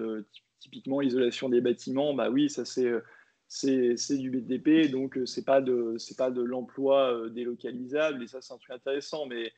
Typiquement, l'isolation des bâtiments, bah oui, ça c'est du BTP, donc c'est pas de l'emploi délocalisable, et ça c'est un truc intéressant. Mais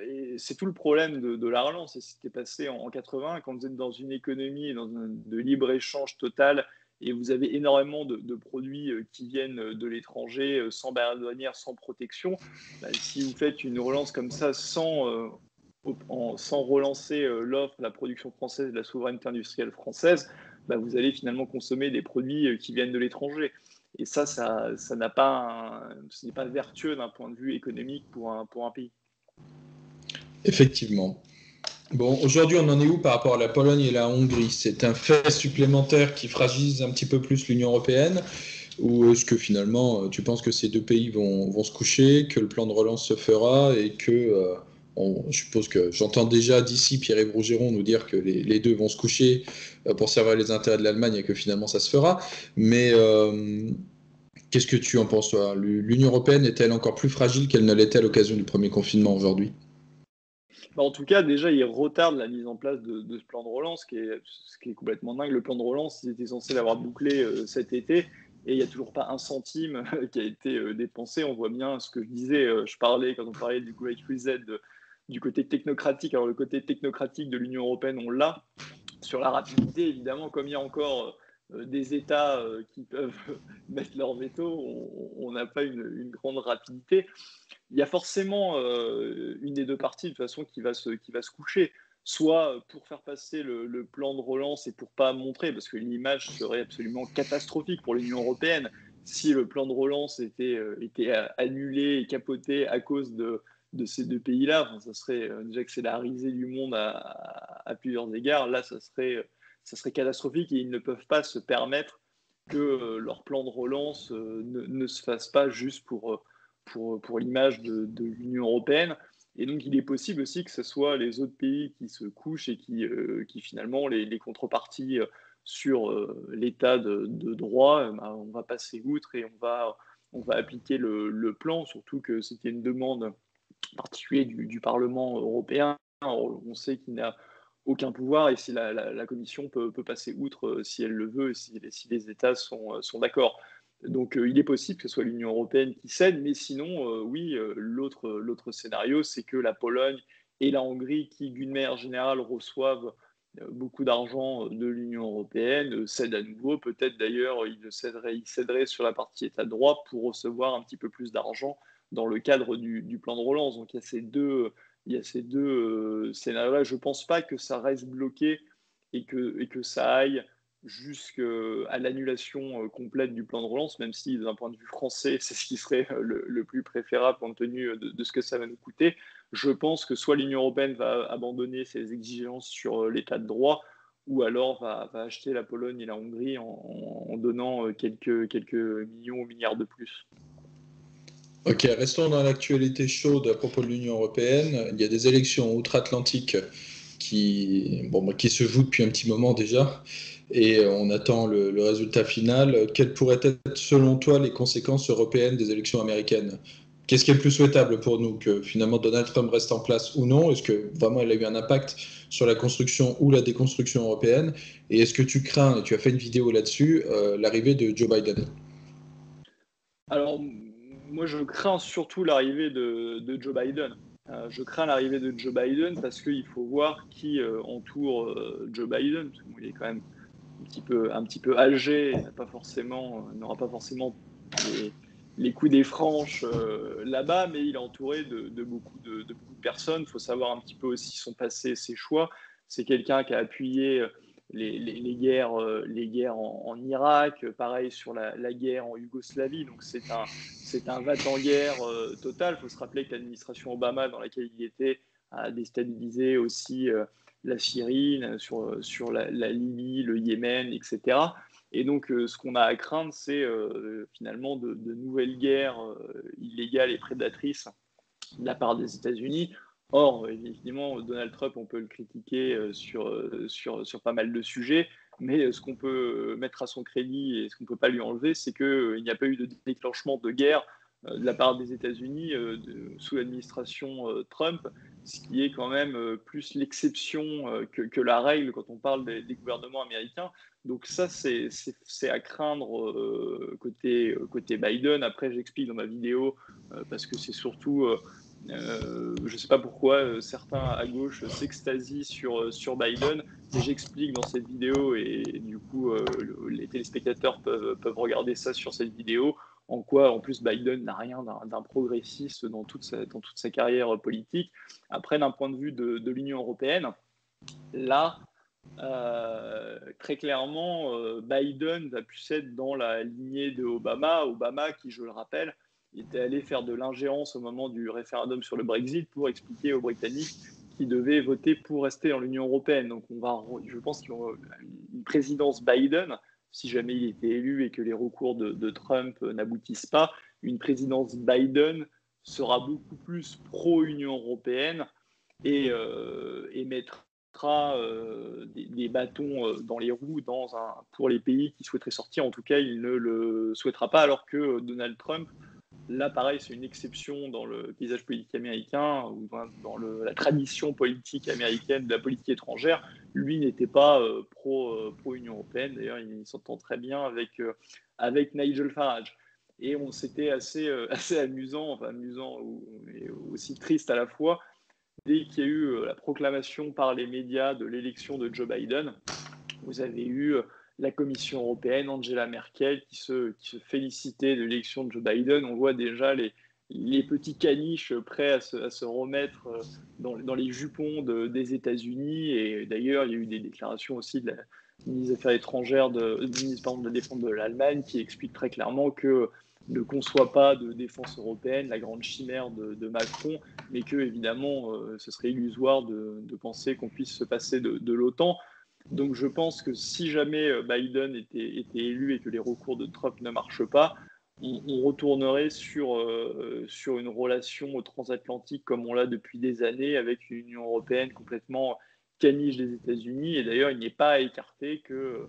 et c'est tout le problème de la relance, et c'était passé en 80 quand vous êtes dans une économie de libre-échange total et vous avez énormément de produits qui viennent de l'étranger sans barrière douanière, sans protection. Bah, si vous faites une relance comme ça sans relancer l'offre, la production française, la souveraineté industrielle française, bah, vous allez finalement consommer des produits qui viennent de l'étranger. Et ça ce n'est pas vertueux d'un point de vue économique pour un pays. Effectivement. Bon, aujourd'hui, on en est où par rapport à la Pologne et la Hongrie? C'est un fait supplémentaire qui fragilise un petit peu plus l'Union européenne? Ou est-ce que finalement, tu penses que ces deux pays vont se coucher, que le plan de relance se fera et que, je suppose que j'entends déjà d'ici Pierre-Yves Rougeron nous dire que les deux vont se coucher pour servir les intérêts de l'Allemagne et que finalement ça se fera. Mais qu'est-ce que tu en penses, toi? L'Union européenne est-elle encore plus fragile qu'elle ne l'était à l'occasion du premier confinement aujourd'hui? Bah, en tout cas, déjà, ils retardent la mise en place de ce plan de relance, ce qui est complètement dingue. Le plan de relance, ils étaient censés l'avoir bouclé cet été, et il n'y a toujours pas un centime qui a été dépensé. On voit bien ce que je disais, quand on parlait du Great Reset, du côté technocratique. Alors, le côté technocratique de l'Union européenne, on l'a. Sur la rapidité, évidemment, comme il y a encore des États qui peuvent mettre leur veto, on n'a pas une grande rapidité. Il y a forcément une des deux parties de toute façon qui va se coucher, soit pour faire passer le plan de relance et pour pas montrer, parce que l'image serait absolument catastrophique pour l'Union européenne si le plan de relance était annulé et capoté à cause de ces deux pays-là. Enfin, ça serait déjà que c'est la risée du monde à plusieurs égards. Là, ça serait catastrophique et ils ne peuvent pas se permettre que leur plan de relance ne se fasse pas juste pour l'image de l'Union européenne. Et donc, il est possible aussi que ce soit les autres pays qui se couchent et qui finalement, les contreparties sur l'état de droit, on va passer outre et on va appliquer le plan, surtout que c'était une demande particulière du Parlement européen. On sait qu'il n'a aucun pouvoir et si la Commission peut passer outre si elle le veut et si les États sont d'accord. Donc il est possible que ce soit l'Union européenne qui cède, mais sinon, oui, l'autre scénario, c'est que la Pologne et la Hongrie, qui d'une manière générale reçoivent beaucoup d'argent de l'Union européenne, cèdent à nouveau. Peut-être d'ailleurs, ils céderaient sur la partie État de droit pour recevoir un petit peu plus d'argent dans le cadre du plan de relance. Donc il y a ces deux scénarios-là. Je ne pense pas que ça reste bloqué et que ça aille jusqu'à l'annulation complète du plan de relance, même si d'un point de vue français, c'est ce qui serait le plus préférable compte tenu de ce que ça va nous coûter. Je pense que soit l'Union européenne va abandonner ses exigences sur l'état de droit, ou alors va acheter la Pologne et la Hongrie en donnant quelques millions ou milliards de plus. Ok, restons dans l'actualité chaude à propos de l'Union européenne. Il y a des élections outre-Atlantique qui se jouent depuis un petit moment déjà, et on attend le résultat final. Quelles pourraient être, selon toi, les conséquences européennes des élections américaines? Qu'est-ce qui est le plus souhaitable pour nous, que finalement Donald Trump reste en place ou non? Est-ce que vraiment il a eu un impact sur la construction ou la déconstruction européenne? Et est-ce que tu crains, et tu as fait une vidéo là-dessus, l'arrivée de Joe Biden? Alors, moi, je crains surtout l'arrivée de Joe Biden. Je crains l'arrivée de Joe Biden parce qu'il faut voir qui entoure Joe Biden. Parce que bon, il est quand même un petit peu âgé, n'aura pas forcément les, les coups des franches là-bas, mais il est entouré de beaucoup de personnes. Il faut savoir un petit peu aussi son passé, ses choix. C'est quelqu'un qui a appuyé les guerres en Irak, pareil sur la guerre en Yougoslavie. Donc c'est un va-t-en-guerre total. Il faut se rappeler que l'administration Obama, dans laquelle il était, a déstabilisé aussi la Syrie, sur la Libye, le Yémen, etc. Et donc, ce qu'on a à craindre, c'est finalement de nouvelles guerres illégales et prédatrices de la part des États-Unis. Or, évidemment, Donald Trump, on peut le critiquer sur pas mal de sujets, mais ce qu'on peut mettre à son crédit et ce qu'on ne peut pas lui enlever, c'est qu'il n'y a pas eu de déclenchement de guerre de la part des États-Unis sous l'administration Trump, ce qui est quand même plus l'exception que la règle quand on parle des gouvernements américains. Donc ça, c'est à craindre côté Biden. Après, j'explique dans ma vidéo, parce que c'est surtout je ne sais pas pourquoi certains à gauche s'extasient sur Biden, mais j'explique dans cette vidéo et du coup les téléspectateurs peuvent regarder ça sur cette vidéo, en quoi en plus Biden n'a rien d'un progressiste dans toute sa carrière politique. Après, d'un point de vue de l'Union européenne, là, très clairement, Biden va plus être dans la lignée de Obama. Obama, qui, je le rappelle, était allé faire de l'ingérence au moment du référendum sur le Brexit pour expliquer aux Britanniques qui devaient voter pour rester dans l'Union européenne. Donc je pense qu'il y aura une présidence Biden, si jamais il était élu et que les recours de Trump n'aboutissent pas, une présidence Biden sera beaucoup plus pro-Union européenne et mettra des bâtons dans les roues pour les pays qui souhaiteraient sortir. En tout cas, il ne le souhaitera pas, alors que Donald Trump, là, pareil, c'est une exception dans le paysage politique américain ou dans la tradition politique américaine de la politique étrangère. Lui n'était pas pro-Union européenne. D'ailleurs, il s'entend très bien avec Nigel Farage. Et c'était assez amusant et aussi triste à la fois, dès qu'il y a eu la proclamation par les médias de l'élection de Joe Biden. Vous avez eu la Commission européenne, Angela Merkel, qui se félicitait de l'élection de Joe Biden. On voit déjà les petits caniches prêts à se remettre dans les jupons des États-Unis. Et d'ailleurs, il y a eu des déclarations aussi de la ministre des Affaires étrangères, du ministre de la Défense de l'Allemagne, qui explique très clairement que ne conçoit pas de défense européenne, la grande chimère de Macron, mais que évidemment, ce serait illusoire de penser qu'on puisse se passer de l'OTAN. Donc je pense que si jamais Biden était élu et que les recours de Trump ne marchent pas, on retournerait sur une relation transatlantique comme on l'a depuis des années, avec une Union européenne complètement caniche des États-Unis. Et d'ailleurs, il n'est pas à écarter que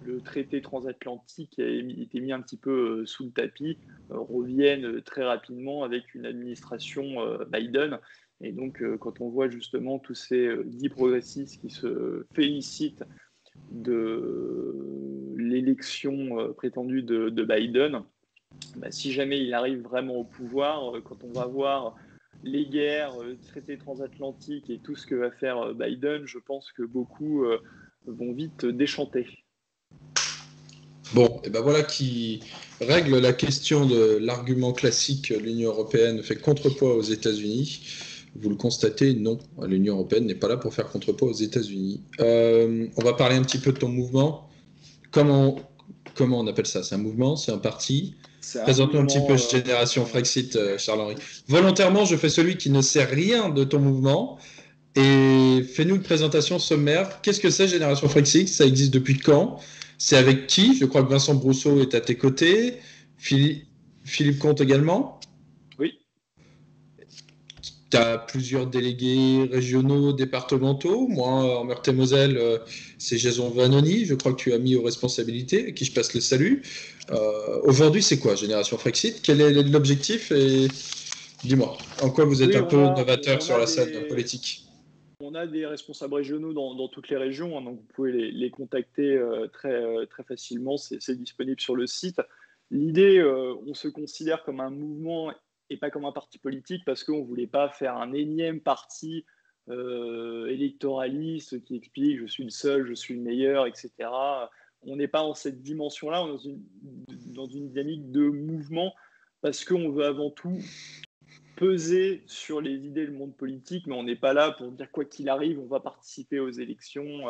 le traité transatlantique a été mis un petit peu sous le tapis, revienne très rapidement avec une administration Biden. Et donc, quand on voit justement tous ces dits progressistes qui se félicitent de l'élection prétendue de Biden, si jamais il arrive vraiment au pouvoir, quand on va voir les guerres, le traité transatlantique et tout ce que va faire Biden, je pense que beaucoup vont vite déchanter. Bon, et ben voilà qui règle la question de l'argument classique: l'Union européenne fait contrepoids aux États-Unis. Vous le constatez, non, l'Union européenne n'est pas là pour faire contrepoids aux États-Unis. On va parler un petit peu de ton mouvement. Comment on appelle ça? C'est un mouvement? C'est un parti? Présente-nous un petit peu Génération Frexit, Charles-Henri. Volontairement, je fais celui qui ne sait rien de ton mouvement. Et fais-nous une présentation sommaire. Qu'est-ce que c'est Génération Frexit? Ça existe depuis quand? C'est avec qui? Je crois que Vincent Brousseau est à tes côtés. Philippe Comte également? Oui. Tu as plusieurs délégués régionaux, départementaux. Moi, en Meurthe-et-Moselle, c'est Jason Vanoni, je crois que tu as mis aux responsabilités, à qui je passe le salut. Aujourd'hui, c'est quoi Génération Frexit? Quel est l'objectif? Et dis-moi, en quoi vous êtes un peu novateur sur la scène politique? On a des responsables régionaux dans toutes les régions, hein, donc vous pouvez les contacter très facilement, c'est disponible sur le site. L'idée, on se considère comme un mouvement et pas comme un parti politique, parce qu'on ne voulait pas faire un énième parti électoraliste qui explique « je suis le seul, je suis le meilleur », etc. On n'est pas dans cette dimension-là, on est dans une dynamique de mouvement, parce qu'on veut avant tout peser sur les idées du monde politique, mais on n'est pas là pour dire quoi qu'il arrive, on va participer aux élections.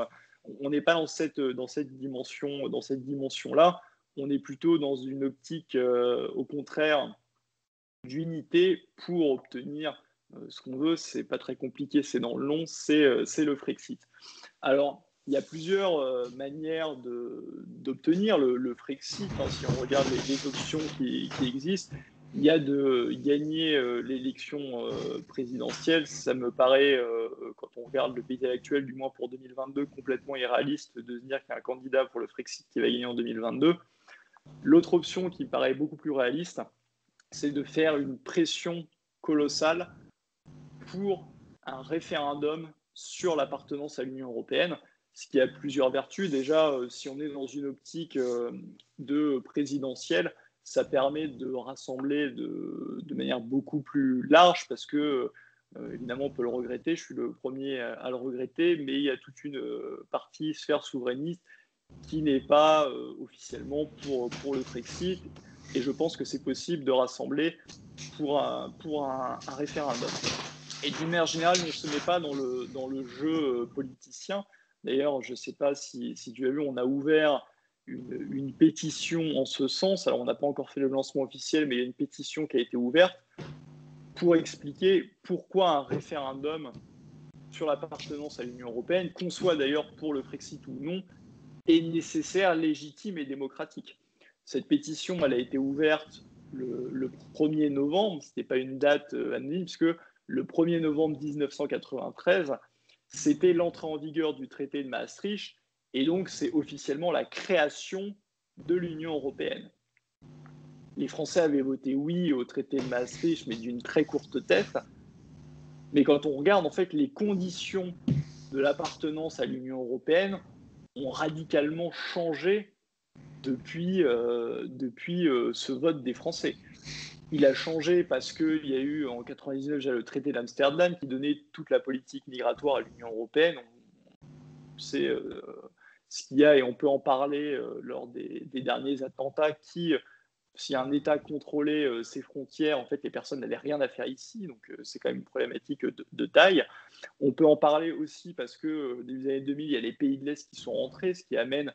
On n'est pas dans cette dimension-là. On est plutôt dans une optique, au contraire, d'unité pour obtenir ce qu'on veut. C'est pas très compliqué, c'est dans le long, c'est le Frexit. Alors, il y a plusieurs manières d'obtenir le Frexit, hein, si on regarde les options qui existent. Il y a de gagner l'élection présidentielle. Ça me paraît, quand on regarde le pays actuel, du moins pour 2022, complètement irréaliste de se dire qu'il y a un candidat pour le Frexit qui va gagner en 2022. L'autre option qui me paraît beaucoup plus réaliste, c'est de faire une pression colossale pour un référendum sur l'appartenance à l'Union européenne, ce qui a plusieurs vertus. Déjà, si on est dans une optique de présidentielle, ça permet de rassembler de manière beaucoup plus large, parce que, évidemment, on peut le regretter, je suis le premier à le regretter, mais il y a toute une partie sphère souverainiste qui n'est pas officiellement pour le Frexit, et je pense que c'est possible de rassembler pour un référendum. Et d'une manière générale, on ne se met pas dans le jeu politicien. D'ailleurs, je ne sais pas si tu as vu, on a ouvert une pétition en ce sens. Alors, on n'a pas encore fait le lancement officiel, mais il y a une pétition qui a été ouverte pour expliquer pourquoi un référendum sur l'appartenance à l'Union européenne, qu'on soit d'ailleurs pour le Frexit ou non, est nécessaire, légitime et démocratique. Cette pétition, elle a été ouverte le 1er novembre, ce n'était pas une date anonyme, puisque le 1er novembre 1993, c'était l'entrée en vigueur du traité de Maastricht, et donc c'est officiellement la création de l'Union européenne. Les Français avaient voté oui au traité de Maastricht, mais d'une très courte tête. Mais quand on regarde, en fait, les conditions de l'appartenance à l'Union européenne ont radicalement changé depuis ce vote des Français. Il a changé parce qu'il y a eu en 1999 déjà le traité d'Amsterdam qui donnait toute la politique migratoire à l'Union européenne. On sait ce qu'il y a et on peut en parler lors des derniers attentats qui, si un État contrôlait ses frontières, en fait, les personnes n'avaient rien à faire ici. Donc, c'est quand même une problématique de taille. On peut en parler aussi parce que début des années 2000, il y a les pays de l'Est qui sont rentrés, ce qui amène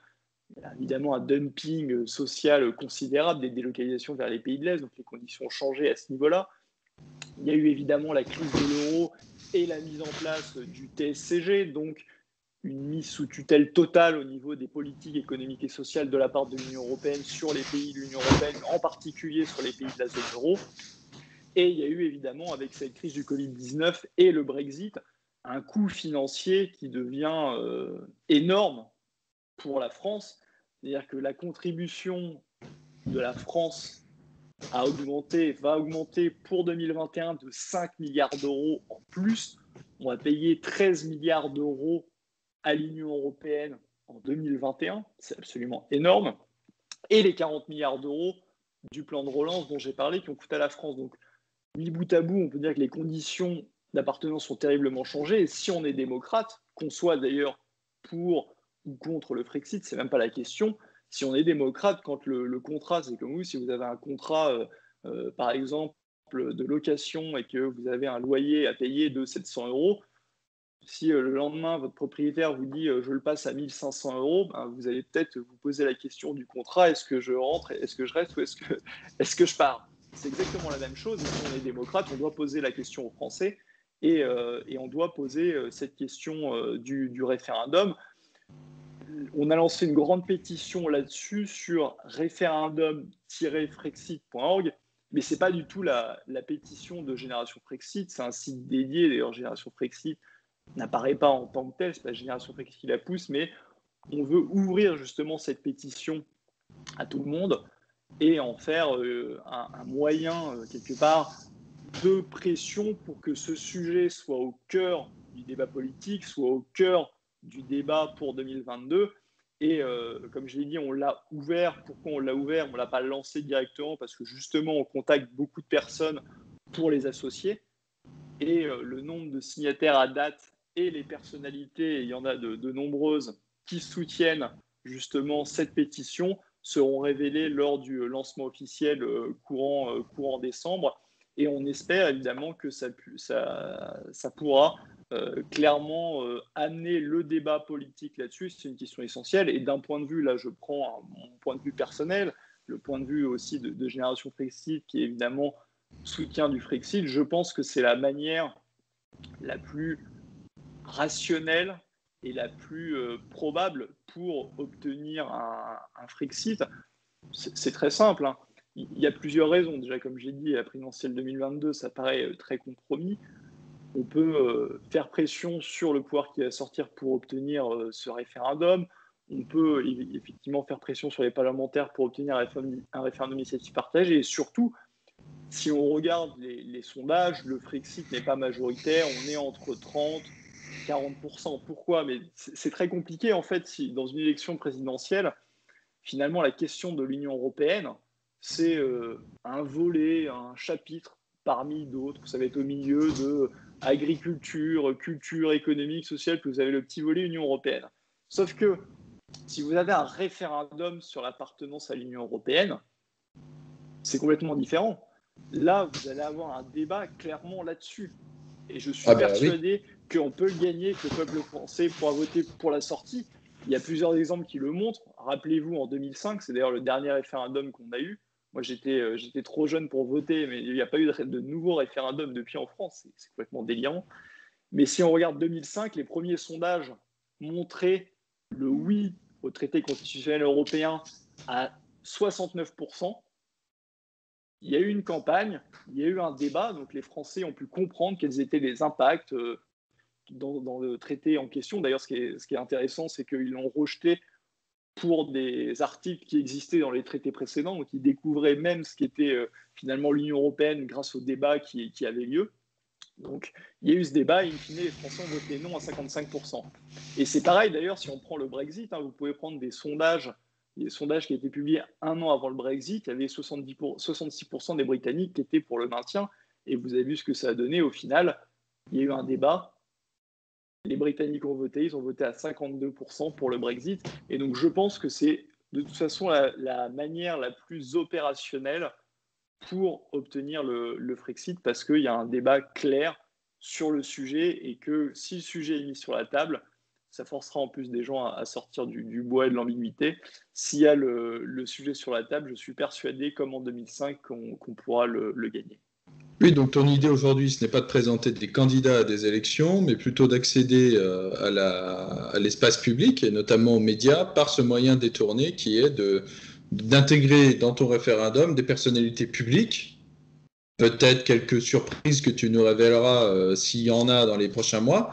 évidemment un dumping social considérable, des délocalisations vers les pays de l'Est. Donc, les conditions ont changé à ce niveau-là. Il y a eu évidemment la crise de l'euro et la mise en place du TSCG, donc une mise sous tutelle totale au niveau des politiques économiques et sociales de la part de l'Union européenne sur les pays de l'Union européenne, en particulier sur les pays de la zone euro. Et il y a eu évidemment, avec cette crise du Covid-19 et le Brexit, un coût financier qui devient énorme pour la France. C'est-à-dire que la contribution de la France va augmenter pour 2021 de 5 milliards d'euros en plus. On va payer 13 milliards d'euros à l'Union européenne en 2021, c'est absolument énorme, et les 40 milliards d'euros du plan de relance dont j'ai parlé qui ont coûté à la France. Donc, mis bout à bout, on peut dire que les conditions d'appartenance sont terriblement changées, et si on est démocrate, qu'on soit d'ailleurs pour ou contre le Frexit, c'est même pas la question. Si on est démocrate, quand le contrat, c'est comme vous, si vous avez un contrat, par exemple, de location et que vous avez un loyer à payer de 700 euros, si le lendemain, votre propriétaire vous dit je le passe à 1 500 euros, ben, vous allez peut-être vous poser la question du contrat, est-ce que je rentre, est-ce que je reste ou est-ce que je pars? C'est exactement la même chose. Si on est démocrate, on doit poser la question aux Français et on doit poser cette question du référendum. On a lancé une grande pétition là-dessus sur référendum-frexit.org, mais ce n'est pas du tout la pétition de Génération Frexit, c'est un site dédié, d'ailleurs Génération Frexit n'apparaît pas en tant que tel, c'est pas Génération Frexit qui la pousse, mais on veut ouvrir justement cette pétition à tout le monde et en faire un moyen, quelque part, de pression pour que ce sujet soit au cœur du débat politique, soit au cœur du débat pour 2022. Et comme je l'ai dit, on l'a ouvert. Pourquoi on l'a ouvert? On ne l'a pas lancé directement parce que justement, on contacte beaucoup de personnes pour les associer. Et le nombre de signataires à date et les personnalités, et il y en a de nombreuses, qui soutiennent justement cette pétition, seront révélés lors du lancement officiel courant décembre. Et on espère évidemment que ça pourra clairement amener le débat politique là-dessus. C'est une question essentielle. Et d'un point de vue, là je prends mon point de vue personnel, le point de vue aussi de Génération Frexit, qui est évidemment soutien du Frexit, je pense que c'est la manière la plus rationnelle et la plus probable pour obtenir un Frexit. C'est très simple, hein. Il y a plusieurs raisons. Déjà, comme j'ai dit, la présidentielle 2022, ça paraît très compromis. On peut faire pression sur le pouvoir qui va sortir pour obtenir ce référendum. On peut effectivement faire pression sur les parlementaires pour obtenir un référendum d'initiative partagée. Et surtout, si on regarde les sondages, le Frexit n'est pas majoritaire. On est entre 30 et 40%. Pourquoi? Mais c'est très compliqué, en fait, si dans une élection présidentielle, finalement, la question de l'Union européenne, c'est un volet, un chapitre parmi d'autres. Ça va être au milieu de agriculture, culture, économique, sociale, que vous avez le petit volet Union européenne. Sauf que si vous avez un référendum sur l'appartenance à l'Union européenne, c'est complètement différent. Là, vous allez avoir un débat clairement là-dessus. Et je suis persuadé qu'on peut le gagner, que le peuple français pourra voter pour la sortie. Il y a plusieurs exemples qui le montrent. Rappelez-vous, en 2005, c'est d'ailleurs le dernier référendum qu'on a eu. Moi, j'étais trop jeune pour voter, mais il n'y a pas eu de nouveau référendum depuis en France. C'est complètement délirant. Mais si on regarde 2005, les premiers sondages montraient le oui au traité constitutionnel européen à 69%. Il y a eu une campagne, il y a eu un débat, donc les Français ont pu comprendre quels étaient les impacts dans le traité en question. D'ailleurs, ce qui est intéressant, c'est qu'ils l'ont rejeté pour des articles qui existaient dans les traités précédents, donc ils découvraient même ce qu'était finalement l'Union européenne grâce au débat qui avait lieu. Donc il y a eu ce débat et in fine, les Français ont voté non à 55%. Et c'est pareil d'ailleurs si on prend le Brexit, vous pouvez prendre des sondages qui étaient publiés un an avant le Brexit, il y avait 66% des Britanniques qui étaient pour le maintien, et vous avez vu ce que ça a donné au final. Il y a eu un débat, les Britanniques ont voté, ils ont voté à 52% pour le Brexit, et donc je pense que c'est de toute façon la manière la plus opérationnelle pour obtenir le Frexit, parce qu'il y a un débat clair sur le sujet, et que si le sujet est mis sur la table, ça forcera en plus des gens à sortir du bois et de l'ambiguïté. S'il y a le sujet sur la table, je suis persuadé, comme en 2005, qu'on pourra le gagner. Oui, donc ton idée aujourd'hui, ce n'est pas de présenter des candidats à des élections, mais plutôt d'accéder à l'espace public, et notamment aux médias, par ce moyen détourné qui est d'intégrer dans ton référendum des personnalités publiques, peut-être quelques surprises que tu nous révéleras s'il y en a dans les prochains mois,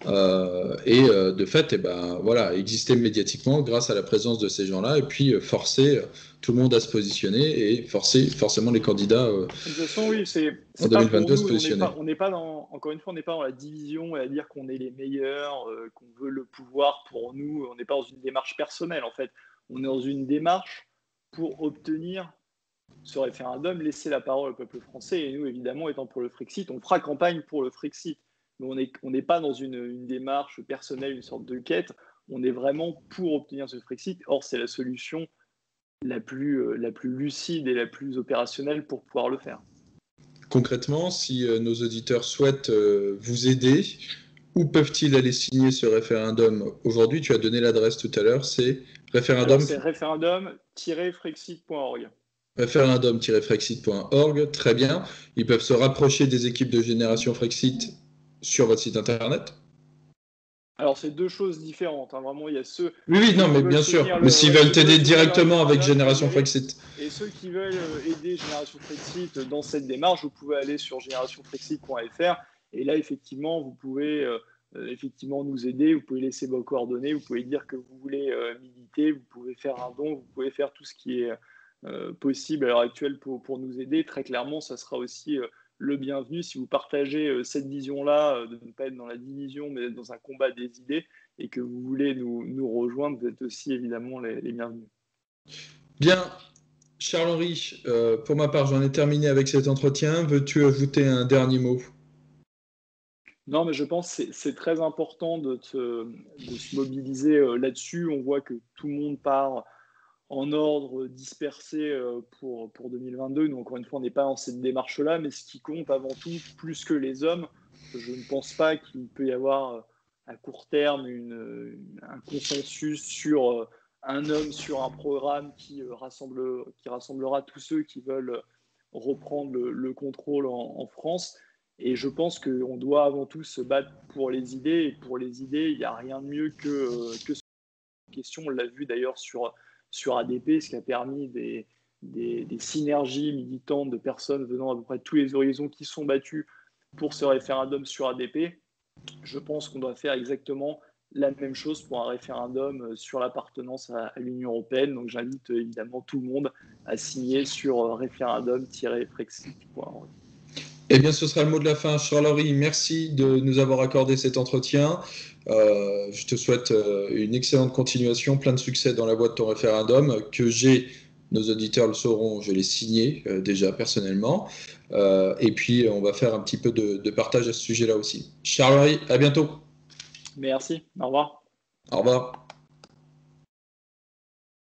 de fait, voilà, exister médiatiquement grâce à la présence de ces gens-là, et puis forcer tout le monde à se positionner, et forcer forcément les candidats de toute façon, oui, c'est en pas pour 2022 nous, se positionner. on n'est pas encore une fois, on n'est pas dans la division et à dire qu'on est les meilleurs, qu'on veut le pouvoir pour nous. On n'est pas dans une démarche personnelle, en fait. On est dans une démarche pour obtenir ce référendum, laisser la parole au peuple français. Et nous, évidemment, étant pour le Frexit, on fera campagne pour le Frexit. Mais on n'est pas dans une démarche personnelle, une sorte de quête. On est vraiment pour obtenir ce Frexit. Or, c'est la solution la plus lucide et la plus opérationnelle pour pouvoir le faire. Concrètement, si nos auditeurs souhaitent vous aider, où peuvent-ils aller signer ce référendum aujourd'hui? Tu as donné l'adresse tout à l'heure, c'est référendum-frexit.org. Référendum-frexit.org, très bien. Ils peuvent se rapprocher des équipes de Génération Frexit sur votre site internet? Alors, c'est deux choses différentes. Vraiment, il y a ceux. Oui, non, mais bien sûr. Mais s'ils veulent t'aider directement avec Génération Frexit. Et ceux qui veulent aider Génération Frexit dans cette démarche, vous pouvez aller sur générationfrexit.fr. Et là, effectivement, vous pouvez effectivement nous aider. Vous pouvez laisser vos coordonnées. Vous pouvez dire que vous voulez militer. Vous pouvez faire un don. Vous pouvez faire tout ce qui est possible à l'heure actuelle pour nous aider. Très clairement, ça sera aussi le bienvenu si vous partagez cette vision-là, de ne pas être dans la division, mais d'être dans un combat des idées, et que vous voulez nous rejoindre, vous êtes aussi évidemment les bienvenus. Bien. Charles-Henri, pour ma part, j'en ai terminé avec cet entretien. Veux-tu ajouter un dernier mot? Non, mais je pense que c'est très important de se mobiliser là-dessus. On voit que tout le monde part en ordre dispersé pour 2022. Donc, encore une fois, on n'est pas dans cette démarche-là, mais ce qui compte avant tout, plus que les hommes, je ne pense pas qu'il peut y avoir à court terme un consensus sur un homme, sur un programme qui rassemblera tous ceux qui veulent reprendre le contrôle en France. Et je pense qu'on doit avant tout se battre pour les idées. Et pour les idées, il n'y a rien de mieux que cette question. On l'a vu d'ailleurs sur ADP, ce qui a permis des synergies militantes de personnes venant à peu près de tous les horizons qui sont battues pour ce référendum sur ADP. Je pense qu'on doit faire exactement la même chose pour un référendum sur l'appartenance à l'Union européenne. Donc j'invite évidemment tout le monde à signer sur référendum-frexit.org. Eh bien, ce sera le mot de la fin. Charles-Henri, merci de nous avoir accordé cet entretien. Je te souhaite une excellente continuation, plein de succès dans la voie de ton référendum, nos auditeurs le sauront, je l'ai signé déjà personnellement. Et puis, on va faire un petit peu de partage à ce sujet-là aussi. Charles-Henri, à bientôt. Merci, au revoir. Au revoir.